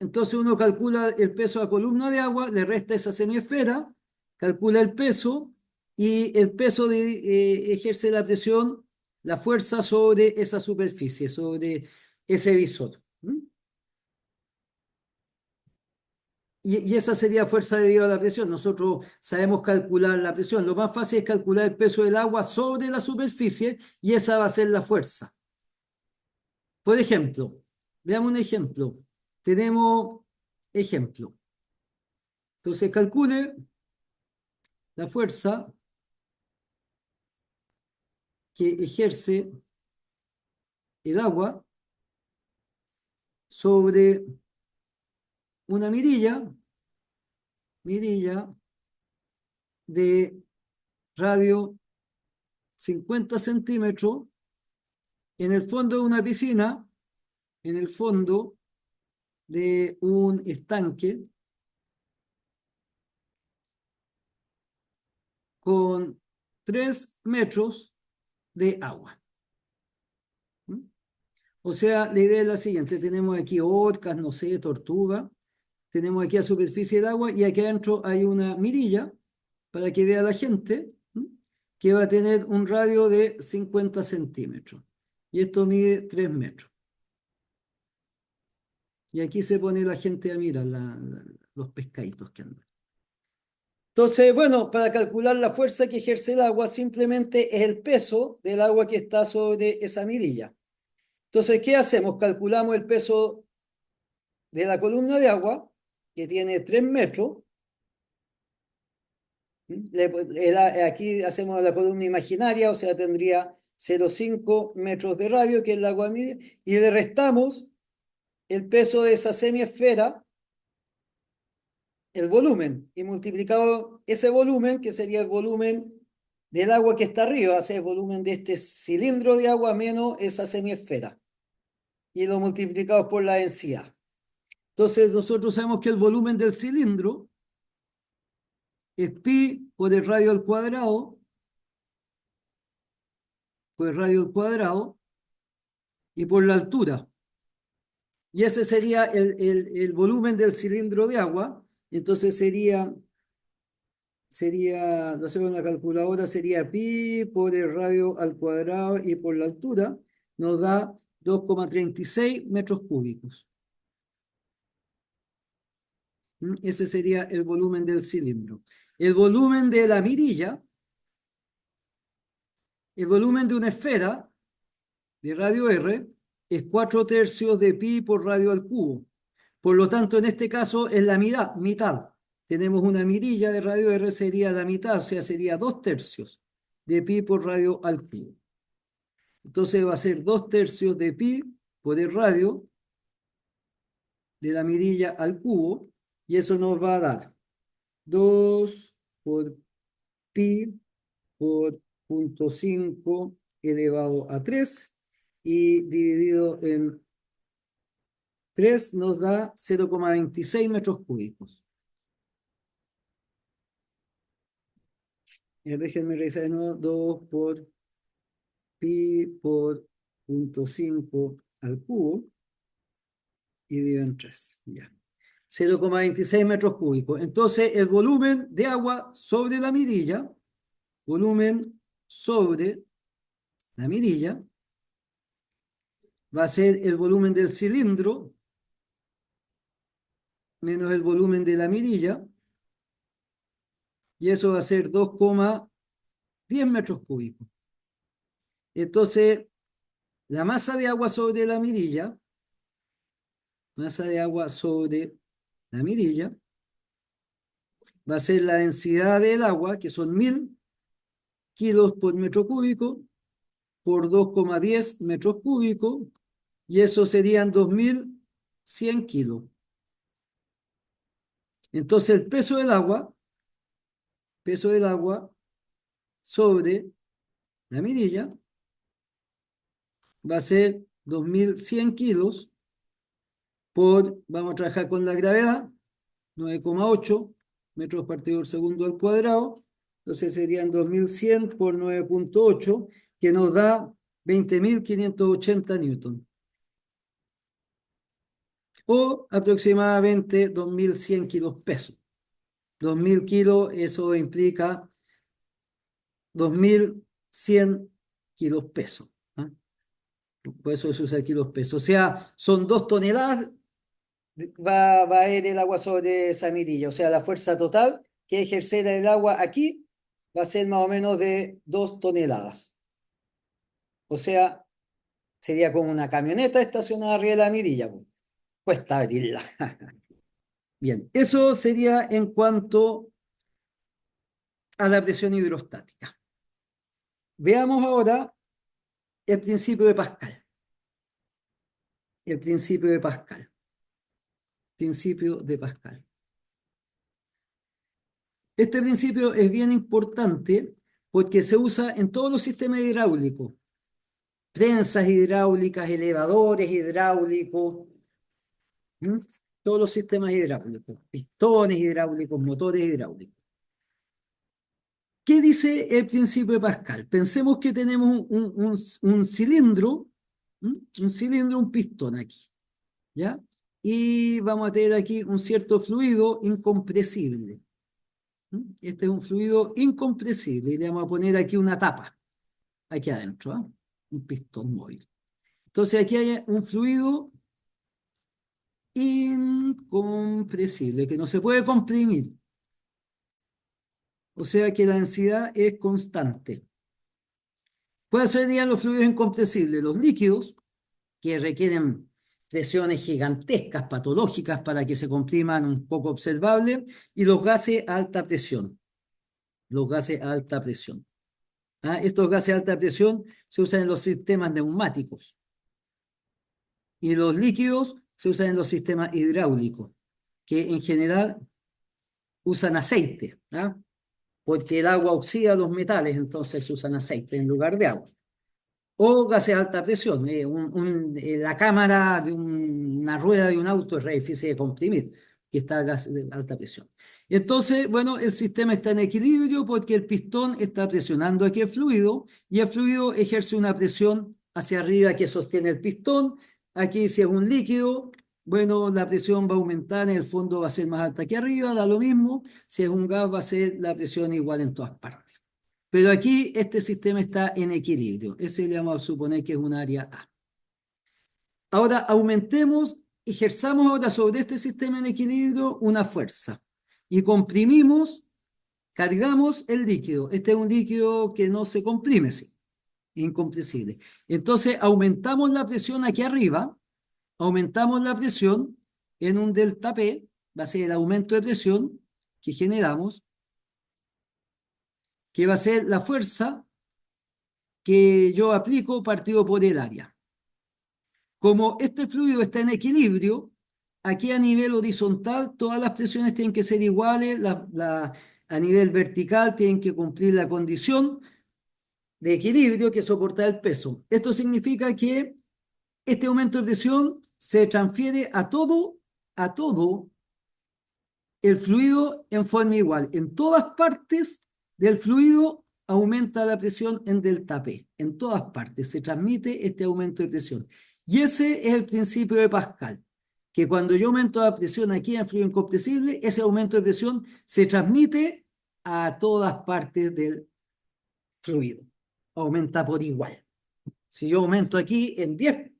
Entonces uno calcula el peso a la columna de agua, le resta esa semiesfera, calcula el peso, y el peso ejerce la presión, la fuerza sobre esa superficie, sobre ese visor. ¿Mm? Y esa sería fuerza debido a la presión. Nosotros sabemos calcular la presión. Lo más fácil es calcular el peso del agua sobre la superficie, y esa va a ser la fuerza. Por ejemplo, veamos un ejemplo. Tenemos ejemplo. Entonces calcule la fuerza que ejerce el agua sobre una mirilla de radio 50 centímetros en el fondo de una piscina, en el fondo de un estanque con 3 metros de agua. ¿Mm? O sea, la idea es la siguiente, tenemos aquí orcas, no sé, tortuga, tenemos aquí a superficie del agua y aquí adentro hay una mirilla para que vea la gente, ¿m? Que va a tener un radio de 50 centímetros. Y esto mide 3 metros. Y aquí se pone la gente a mirar los pescaditos que andan. Entonces, bueno, para calcular la fuerza que ejerce el agua, simplemente es el peso del agua que está sobre esa mirilla. Entonces, ¿qué hacemos? Calculamos el peso de la columna de agua, que tiene 3 metros. Aquí hacemos la columna imaginaria, o sea, tendría 0,5 metros de radio, que es el agua media, y le restamos el peso de esa semiesfera, el volumen, y multiplicado ese volumen, que sería el volumen del agua que está arriba, o sea, el volumen de este cilindro de agua menos esa semiesfera, y lo multiplicamos por la densidad. Entonces, nosotros sabemos que el volumen del cilindro es pi por el radio al cuadrado, y por la altura. Y ese sería el volumen del cilindro de agua. Entonces sería, no sé, una calculadora sería pi por el radio al cuadrado y por la altura, nos da 2,36 metros cúbicos. Ese sería el volumen del cilindro. El volumen de la mirilla, el volumen de una esfera de radio R es 4/3 de pi por radio al cubo. Por lo tanto, en este caso es la mitad. Tenemos una mirilla de radio R, sería la mitad, o sea, sería 2/3 de pi por radio al cubo. Entonces va a ser 2/3 de pi por el radio de la mirilla al cubo, y eso nos va a dar 2 por pi por 0,5 elevado a 3, y dividido en 3 nos da 0,26 metros cúbicos. Déjenme revisar de nuevo. 2 por pi por 0,5 al cubo y dividido en 3. Ya. 0,26 metros cúbicos. Entonces, el volumen de agua sobre la mirilla, volumen sobre la mirilla, va a ser el volumen del cilindro menos el volumen de la mirilla, y eso va a ser 2,10 metros cúbicos. Entonces, la masa de agua sobre la mirilla, va a ser la densidad del agua, que son 1000 kilos por metro cúbico, por 2,10 metros cúbicos, y eso serían 2100 kilos. Entonces el peso del agua sobre la mirilla va a ser 2100 kilos vamos a trabajar con la gravedad, 9,8 metros partido por segundo al cuadrado. Entonces serían 2100 por 9,8, que nos da 20.580 newton. O aproximadamente 2.100 kilos peso. 2.000 kilos, eso implica 2.100 kilos peso. ¿Eh? Por eso se usa kilos peso. O sea, son 2 toneladas, va a ir el agua sobre esa mirilla. O sea, la fuerza total que ejercerá el agua aquí va a ser más o menos de 2 toneladas. O sea, sería como una camioneta estacionada arriba de la mirilla. Cuesta abrirla. Bien, eso sería en cuanto a la presión hidrostática. Veamos ahora el principio de Pascal. El principio de Pascal. Principio de Pascal. Este principio es bien importante porque se usa en todos los sistemas hidráulicos. Prensas hidráulicas, elevadores hidráulicos, ¿m? Todos los sistemas hidráulicos, pistones hidráulicos, motores hidráulicos. ¿Qué dice el principio de Pascal? Pensemos que tenemos un cilindro, un cilindro, un pistón aquí, ¿ya? Y vamos a tener aquí un cierto fluido incompresible. Este es un fluido incompresible y le vamos a poner aquí una tapa, aquí adentro, ¿eh? Un pistón móvil. Entonces aquí hay un fluido incompresible que no se puede comprimir. O sea que la densidad es constante. ¿Cuáles serían los fluidos incompresibles? Los líquidos, que requieren presiones gigantescas, patológicas, para que se compriman un poco observable, y los gases a alta presión. Los gases a alta presión. Estos gases a alta presión se usan en los sistemas neumáticos y los líquidos se usan en los sistemas hidráulicos, que en general usan aceite, porque el agua oxida los metales, entonces usan aceite en lugar de agua. O gases a alta presión. La cámara de una rueda de un auto es re difícil de comprimir, que está a gas de alta presión. Entonces, bueno, el sistema está en equilibrio porque el pistón está presionando aquí el fluido y el fluido ejerce una presión hacia arriba que sostiene el pistón. Aquí, si es un líquido, bueno, la presión va a aumentar, en el fondo va a ser más alta que arriba, da lo mismo. Si es un gas, va a ser la presión igual en todas partes. Pero aquí este sistema está en equilibrio. Ese le vamos a suponer que es un área A. Ahora aumentemos, ejerzamos ahora sobre este sistema en equilibrio una fuerza y comprimimos, cargamos el líquido. Este es un líquido que no se comprime, sí, incompresible. Entonces aumentamos la presión aquí arriba, aumentamos la presión en un delta P, va a ser el aumento de presión que generamos, que va a ser la fuerza que yo aplico partido por el área. Como este fluido está en equilibrio, aquí a nivel horizontal todas las presiones tienen que ser iguales, a nivel vertical tienen que cumplir la condición de equilibrio que soporta el peso. Esto significa que este aumento de presión se transfiere a todo el fluido en forma igual. En todas partes del fluido aumenta la presión en delta P. En todas partes se transmite este aumento de presión. Y ese es el principio de Pascal, que cuando yo aumento la presión aquí en el fluido incompresible, ese aumento de presión se transmite a todas partes del fluido. Aumenta por igual. Si yo aumento aquí en 10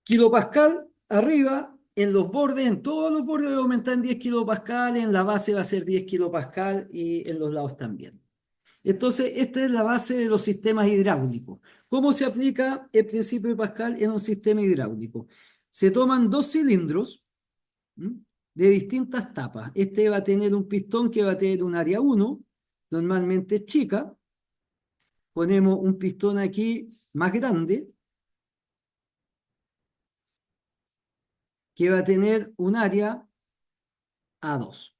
kilopascal, arriba, en los bordes, en todos los bordes va a aumentar en 10 kilopascal, en la base va a ser 10 kilopascal y en los lados también. Entonces, esta es la base de los sistemas hidráulicos. ¿Cómo se aplica el principio de Pascal en un sistema hidráulico? Se toman dos cilindros de distintas tapas. Este va a tener un pistón que va a tener un área 1, normalmente chica. Ponemos un pistón aquí más grande, que va a tener un área A2.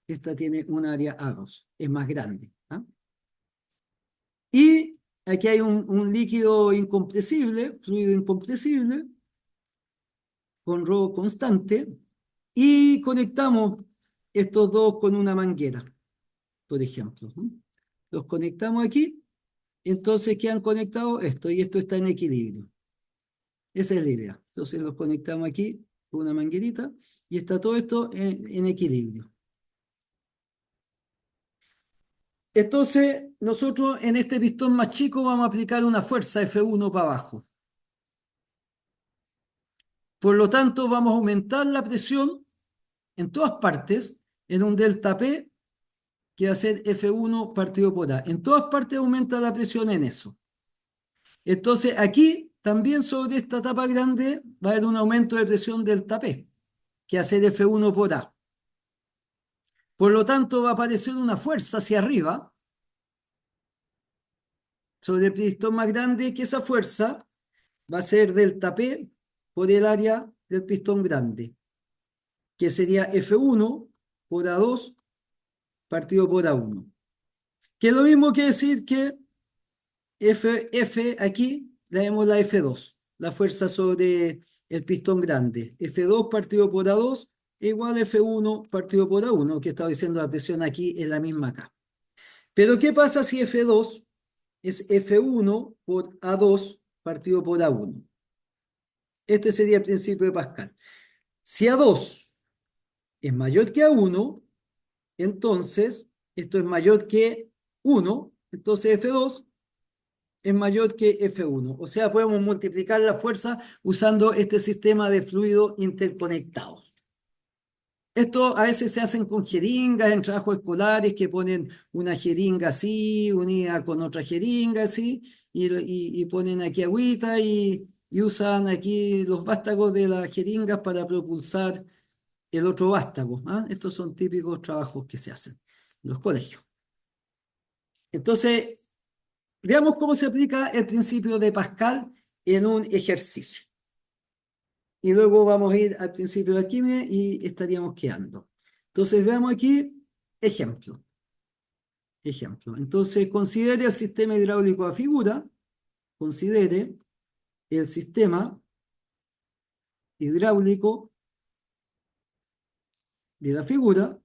Esta tiene un área A2, es más grande. Y aquí hay un líquido incompresible, fluido incompresible, con ρ constante, y conectamos estos dos con una manguera, por ejemplo. Los conectamos aquí, entonces quedan conectados esto, y esto está en equilibrio. Esa es la idea. Entonces los conectamos aquí con una manguerita, y está todo esto en equilibrio. Entonces, nosotros en este pistón más chico vamos a aplicar una fuerza F1 para abajo. Por lo tanto, vamos a aumentar la presión en todas partes en un delta P que va a ser F1 partido por A. En todas partes aumenta la presión en eso. Entonces, aquí también sobre esta tapa grande va a haber un aumento de presión delta P. que hacer F1 por A. Por lo tanto, va a aparecer una fuerza hacia arriba sobre el pistón más grande, que esa fuerza va a ser delta P por el área del pistón grande, que sería F1 por A2 partido por A1. Que es lo mismo que decir que F aquí le damos la F2, la fuerza sobre el pistón grande. F2 partido por A2 igual a F1 partido por A1, que estaba diciendo la presión aquí es la misma acá. Pero ¿qué pasa si F2 es F1 por A2 partido por A1? Este sería el principio de Pascal. Si A2 es mayor que A1, entonces esto es mayor que 1, entonces F2 es mayor que F1. O sea, podemos multiplicar la fuerza usando este sistema de fluidos interconectados. Esto a veces se hacen con jeringas en trabajos escolares que ponen una jeringa así, unida con otra jeringa así, y ponen aquí agüita y usan aquí los vástagos de las jeringas para propulsar el otro vástago. ¿Ah? Estos son típicos trabajos que se hacen en los colegios. Entonces, veamos cómo se aplica el principio de Pascal en un ejercicio. Y luego vamos a ir al principio de alquimia y estaríamos quedando. Entonces, veamos aquí, ejemplo. Ejemplo. Entonces, considere el sistema hidráulico a figura. Considere el sistema hidráulico de la figura,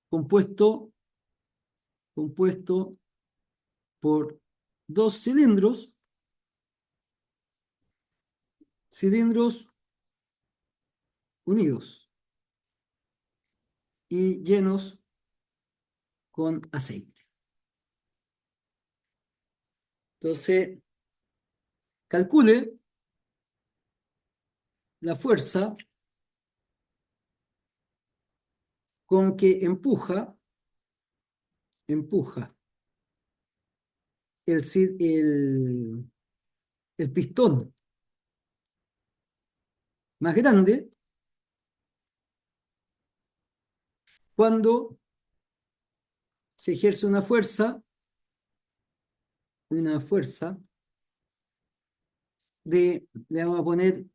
compuesto por dos cilindros unidos y llenos con aceite. Entonces, calcule la fuerza con que empuja el, el, el pistón más grande cuando se ejerce una fuerza le vamos a poner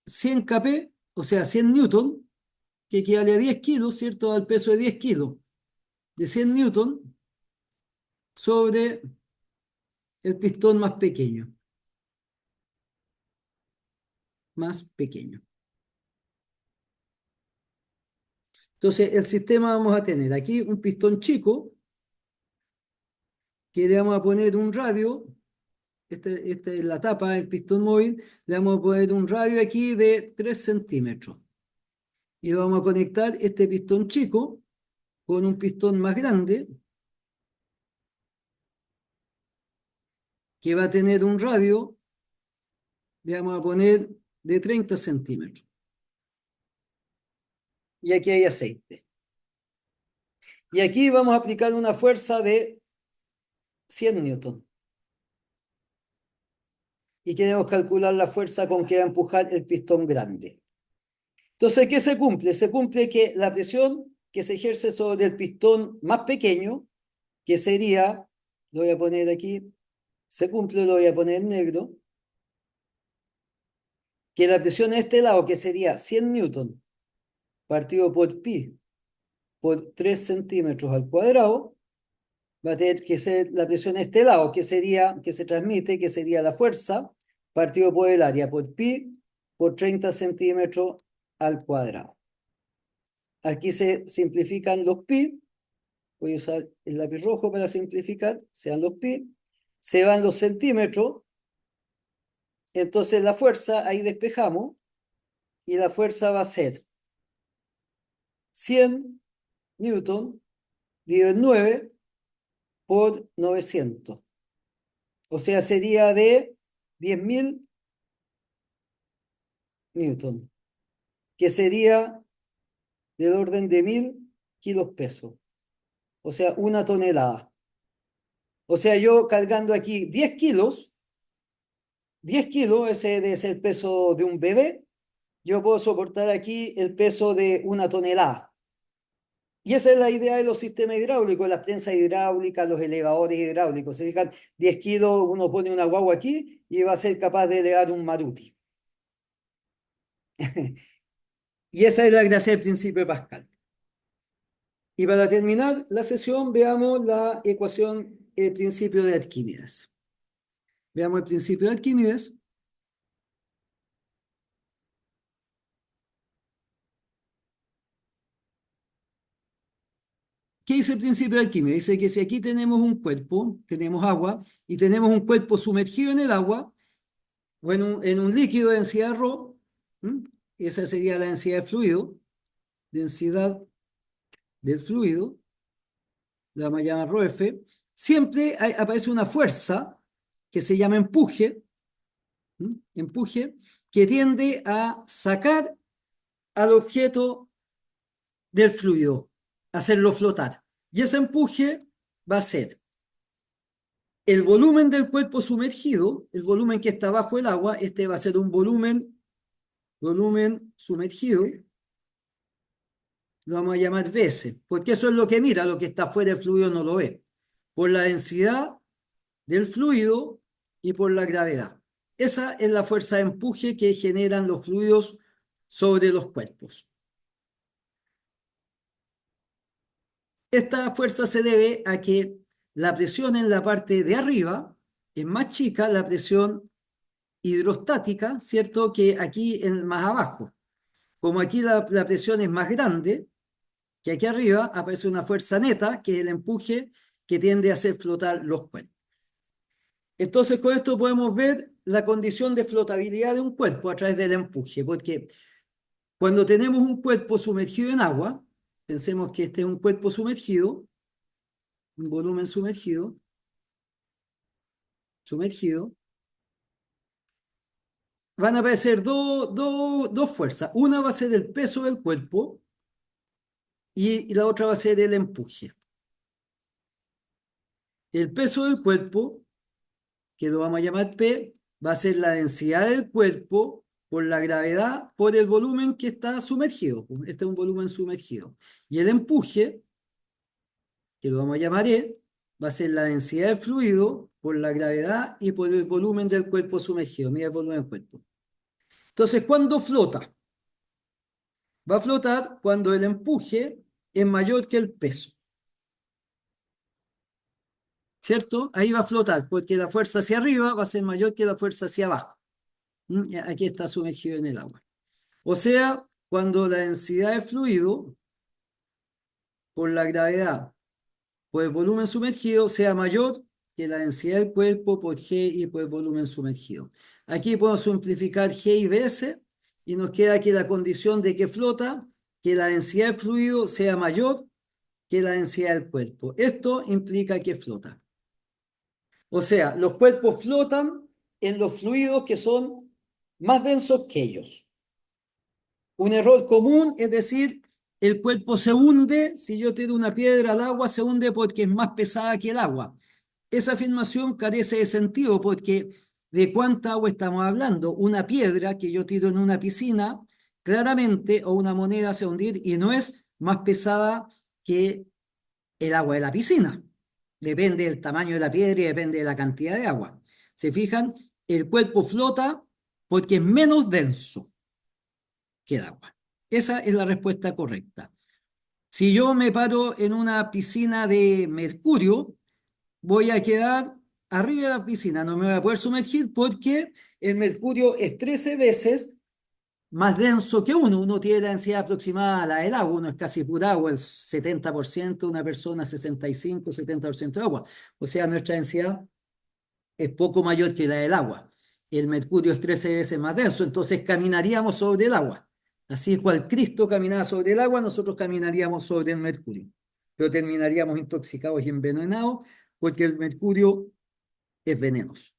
100 kp, o sea, 100 newton, que equivale a 10 kilos, ¿cierto? Al peso de 10 kilos, de 100 newton sobre el pistón más pequeño. Más pequeño. Entonces, el sistema vamos a tener aquí un pistón chico, que le vamos a poner un radio, esta es la tapa del pistón móvil, le vamos a poner un radio aquí de 3 centímetros. Y vamos a conectar este pistón chico con un pistón más grande, que va a tener un radio, le vamos a poner de 30 centímetros. Y aquí hay aceite. Y aquí vamos a aplicar una fuerza de 100 newton. Y queremos calcular la fuerza con que va a empujar el pistón grande. Entonces, ¿qué se cumple? Se cumple que la presión que se ejerce sobre el pistón más pequeño, que sería, lo voy a poner aquí, se cumple, lo voy a poner en negro, que la presión de este lado, que sería 100 newton, partido por pi, por 3 centímetros al cuadrado, va a tener que ser la presión de este lado, que sería, que se transmite, que sería la fuerza, partido por el área, por pi, por 30 centímetros al cuadrado. Aquí se simplifican los pi, voy a usar el lápiz rojo para simplificar, sean los pi, se van los centímetros, entonces la fuerza, ahí despejamos, y la fuerza va a ser 100 newton dividido en 9 por 900. O sea, sería de 10.000 newton, que sería del orden de 1.000 kilos pesos. O sea, 1 tonelada. O sea, yo cargando aquí 10 kilos, 10 kilos, ese debe ser el peso de un bebé, yo puedo soportar aquí el peso de 1 tonelada. Y esa es la idea de los sistemas hidráulicos, las prensas hidráulicas, los elevadores hidráulicos. Se fijan, 10 kilos, uno pone una guagua aquí y va a ser capaz de elevar un Maruti. Y esa es la gracia del principio de Pascal. Y para terminar la sesión, veamos la ecuación, el principio de Arquímedes. Veamos el principio de Arquímedes. ¿Qué dice el principio de Arquímedes? Dice que si aquí tenemos un cuerpo, tenemos agua, y tenemos un cuerpo sumergido en el agua, o en un líquido de densidad ρ, esa sería la densidad del fluido, densidad del fluido, la vamos a llamar ρf, siempre aparece una fuerza que se llama empuje, empuje, que tiende a sacar al objeto del fluido, hacerlo flotar. Y ese empuje va a ser el volumen del cuerpo sumergido, el volumen que está bajo el agua, este va a ser un volumen sumergido, lo vamos a llamar Vs, porque eso es lo que mira, lo que está fuera del fluido no lo ve, por la densidad del fluido y por la gravedad. Esa es la fuerza de empuje que generan los fluidos sobre los cuerpos. Esta fuerza se debe a que la presión en la parte de arriba es más chica, la presión hidrostática, ¿cierto? Que aquí más abajo. Como aquí la presión es más grande que aquí arriba, aparece una fuerza neta, que es el empuje que tiende a hacer flotar los cuerpos. Entonces, con esto podemos ver la condición de flotabilidad de un cuerpo a través del empuje, porque cuando tenemos un cuerpo sumergido en agua, pensemos que este es un cuerpo sumergido, un volumen sumergido, van a aparecer dos fuerzas. Una va a ser el peso del cuerpo y la otra va a ser el empuje. El peso del cuerpo, que lo vamos a llamar P, va a ser la densidad del cuerpo por la gravedad por el volumen que está sumergido. Este es un volumen sumergido. Y el empuje, que lo vamos a llamar E, va a ser la densidad del fluido por la gravedad y por el volumen del cuerpo sumergido. Mira el volumen del cuerpo. Entonces, ¿cuándo flota? Va a flotar cuando el empuje es mayor que el peso. ¿Cierto? Ahí va a flotar, porque la fuerza hacia arriba va a ser mayor que la fuerza hacia abajo. Aquí está sumergido en el agua. O sea, cuando la densidad de fluido por la gravedad por el volumen sumergido sea mayor que la densidad del cuerpo por G y por el volumen sumergido. Aquí podemos simplificar G y Vs y nos queda aquí la condición de que flota, que la densidad del fluido sea mayor que la densidad del cuerpo. Esto implica que flota. O sea, los cuerpos flotan en los fluidos que son más densos que ellos. Un error común es decir, el cuerpo se hunde, si yo tiro una piedra al agua, se hunde porque es más pesada que el agua. Esa afirmación carece de sentido porque ¿de cuánta agua estamos hablando? Una piedra que yo tiro en una piscina, claramente, o una moneda se va a hundir y no es más pesada que el agua de la piscina. Depende del tamaño de la piedra y depende de la cantidad de agua. ¿Se fijan? El cuerpo flota porque es menos denso que el agua. Esa es la respuesta correcta. Si yo me paro en una piscina de mercurio, voy a quedar arriba de la piscina, no me voy a poder sumergir porque el mercurio es 13 veces más denso que uno. Uno tiene la densidad aproximada a la del agua, uno es casi pura agua, el 70%, una persona 65, 70% de agua. O sea, nuestra densidad es poco mayor que la del agua. El mercurio es 13 veces más denso, entonces caminaríamos sobre el agua. Así cual Cristo caminaba sobre el agua, nosotros caminaríamos sobre el mercurio. Pero terminaríamos intoxicados y envenenados porque el mercurio es venenoso.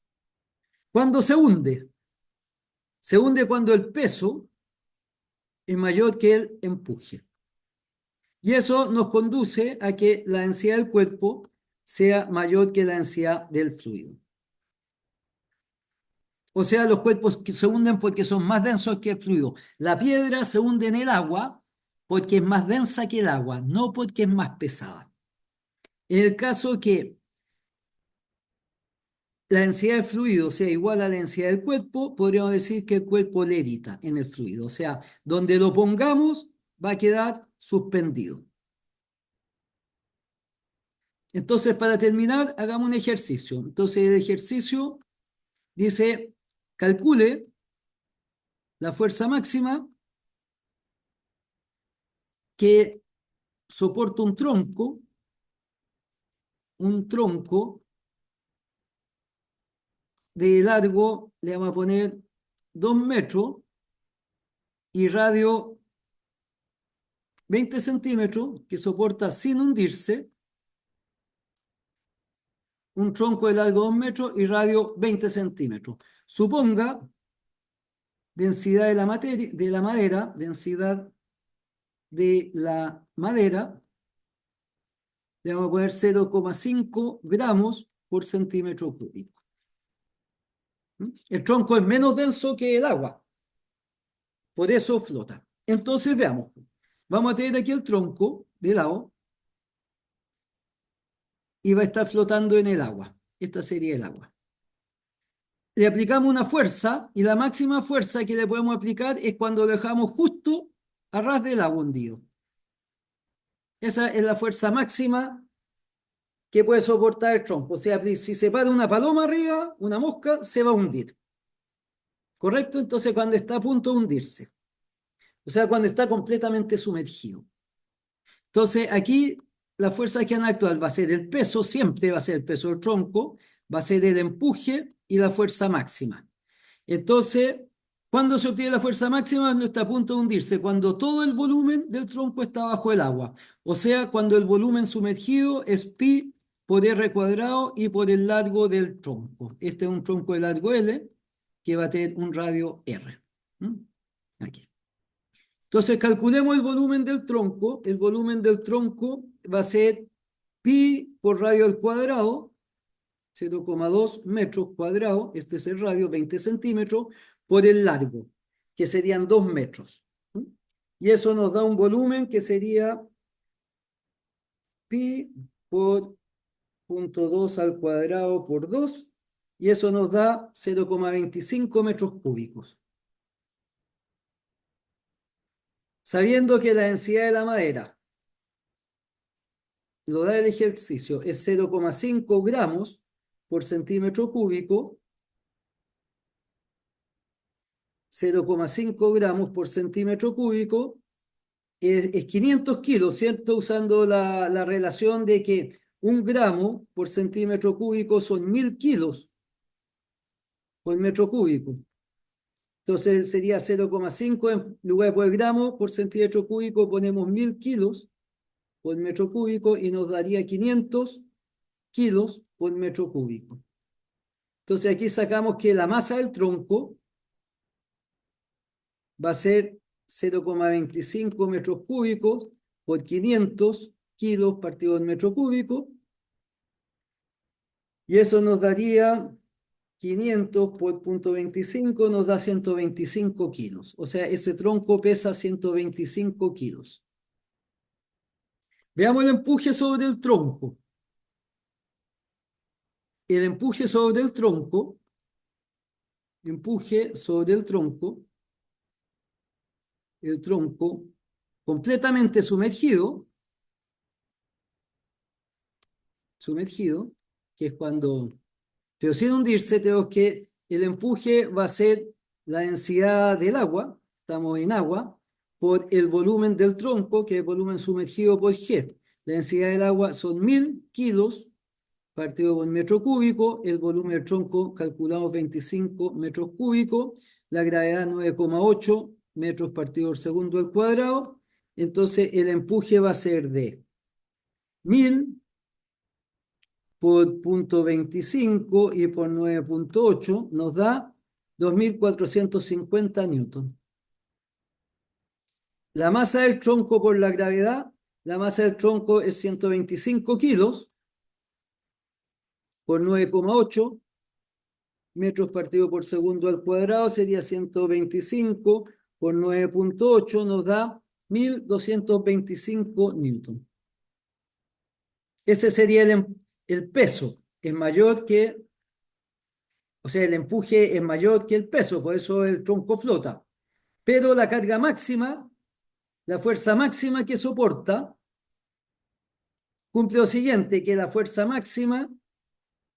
¿Cuándo se hunde? Se hunde cuando el peso es mayor que el empuje. Y eso nos conduce a que la densidad del cuerpo sea mayor que la densidad del fluido. O sea, los cuerpos que se hunden porque son más densos que el fluido. La piedra se hunde en el agua porque es más densa que el agua, no porque es más pesada. En el caso que la densidad del fluido sea igual a la densidad del cuerpo, podríamos decir que el cuerpo levita en el fluido. O sea, donde lo pongamos va a quedar suspendido. Entonces, para terminar, hagamos un ejercicio. Entonces, el ejercicio dice, calcule la fuerza máxima que soporta un tronco de largo, le vamos a poner 2 metros y radio 20 centímetros, que soporta sin hundirse, un tronco de largo 2 metros y radio 20 centímetros. Suponga densidad de la materia, de la madera, densidad de la madera, le vamos a poner 0,5 gramos por centímetro cúbico. El tronco es menos denso que el agua, por eso flota. Entonces veamos, vamos a tener aquí el tronco de lado y va a estar flotando en el agua. Esta sería el agua. Le aplicamos una fuerza y la máxima fuerza que le podemos aplicar es cuando lo dejamos justo a ras del agua hundido. Esa es la fuerza máxima que puede soportar el tronco. O sea, si se para una paloma arriba, una mosca, se va a hundir. ¿Correcto? Entonces, cuando está a punto de hundirse. O sea, cuando está completamente sumergido. Entonces, aquí la fuerza que van a actuar va a ser el peso, siempre va a ser el peso del tronco, va a ser el empuje y la fuerza máxima. Entonces, ¿cuándo se obtiene la fuerza máxima? Cuando está a punto de hundirse, cuando todo el volumen del tronco está bajo el agua. O sea, cuando el volumen sumergido es pi por r cuadrado y por el largo del tronco. Este es un tronco de largo L que va a tener un radio R. Aquí. Entonces, calculemos el volumen del tronco. El volumen del tronco va a ser pi por radio al cuadrado, 0,2 metros cuadrados, este es el radio, 20 centímetros, por el largo, que serían 2 metros. Y eso nos da un volumen que sería pi por 0,2 al cuadrado por 2, y eso nos da 0,25 metros cúbicos. Sabiendo que la densidad de la madera, lo da el ejercicio, es 0,5 gramos por centímetro cúbico, 0,5 gramos por centímetro cúbico, es 500 kilos, ¿cierto? Usando la relación de que 1 gramo por centímetro cúbico son 1000 kilos por metro cúbico. Entonces sería 0,5 en lugar de gramo por centímetro cúbico, ponemos 1000 kilos por metro cúbico y nos daría 500 kilos por metro cúbico. Entonces aquí sacamos que la masa del tronco va a ser 0,25 metros cúbicos por 500 kilos partido en metro cúbico. Y eso nos daría 500 por 0,25, nos da 125 kilos. O sea, ese tronco pesa 125 kilos. Veamos el empuje sobre el tronco. El empuje sobre el tronco completamente sumergido, que es cuando, pero sin hundirse, tenemos que el empuje va a ser la densidad del agua, estamos en agua, por el volumen del tronco, que es el volumen sumergido por G. La densidad del agua son 1000 kilos partido por metro cúbico, el volumen del tronco calculamos 25 metros cúbicos, la gravedad 9,8 metros partido por segundo al cuadrado, entonces el empuje va a ser de 1000 por 0,25 y por 9,8 nos da 2450 newton. La masa del tronco por la gravedad, la masa del tronco es 125 kilos por 9,8 metros partido por segundo al cuadrado sería 125 por 9,8 nos da 1.225 newton. Ese sería el peso, es mayor que, o sea, el empuje es mayor que el peso, por eso el tronco flota. Pero la carga máxima, la fuerza máxima que soporta, cumple lo siguiente, que la fuerza máxima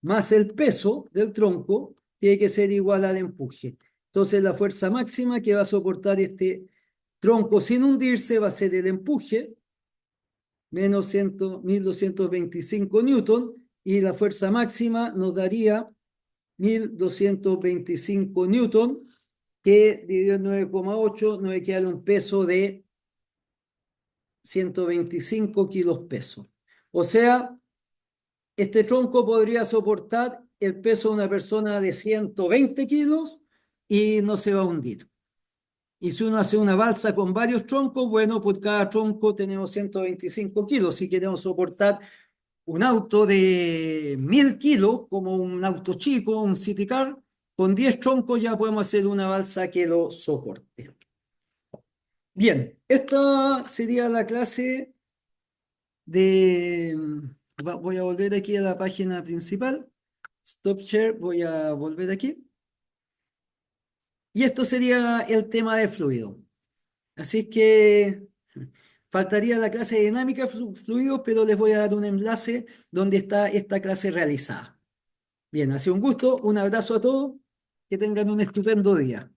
más el peso del tronco tiene que ser igual al empuje. Entonces la fuerza máxima que va a soportar este tronco sin hundirse va a ser el empuje, menos 1.225 newton, y la fuerza máxima nos daría 1.225 newton, que dividido en 9,8 nos queda un peso de 125 kilos peso. O sea, este tronco podría soportar el peso de una persona de 120 kilos y no se va a hundir. Y si uno hace una balsa con varios troncos, bueno, por cada tronco tenemos 125 kilos. Si queremos soportar un auto de 1.000 kilos, como un auto chico, un city car, con 10 troncos ya podemos hacer una balsa que lo soporte. Bien, esta sería la clase de... Voy a volver aquí a la página principal. Stop share, voy a volver aquí. Y esto sería el tema de fluido. Así que faltaría la clase de dinámica de fluidos, pero les voy a dar un enlace donde está esta clase realizada. Bien, ha sido un gusto, un abrazo a todos, que tengan un estupendo día.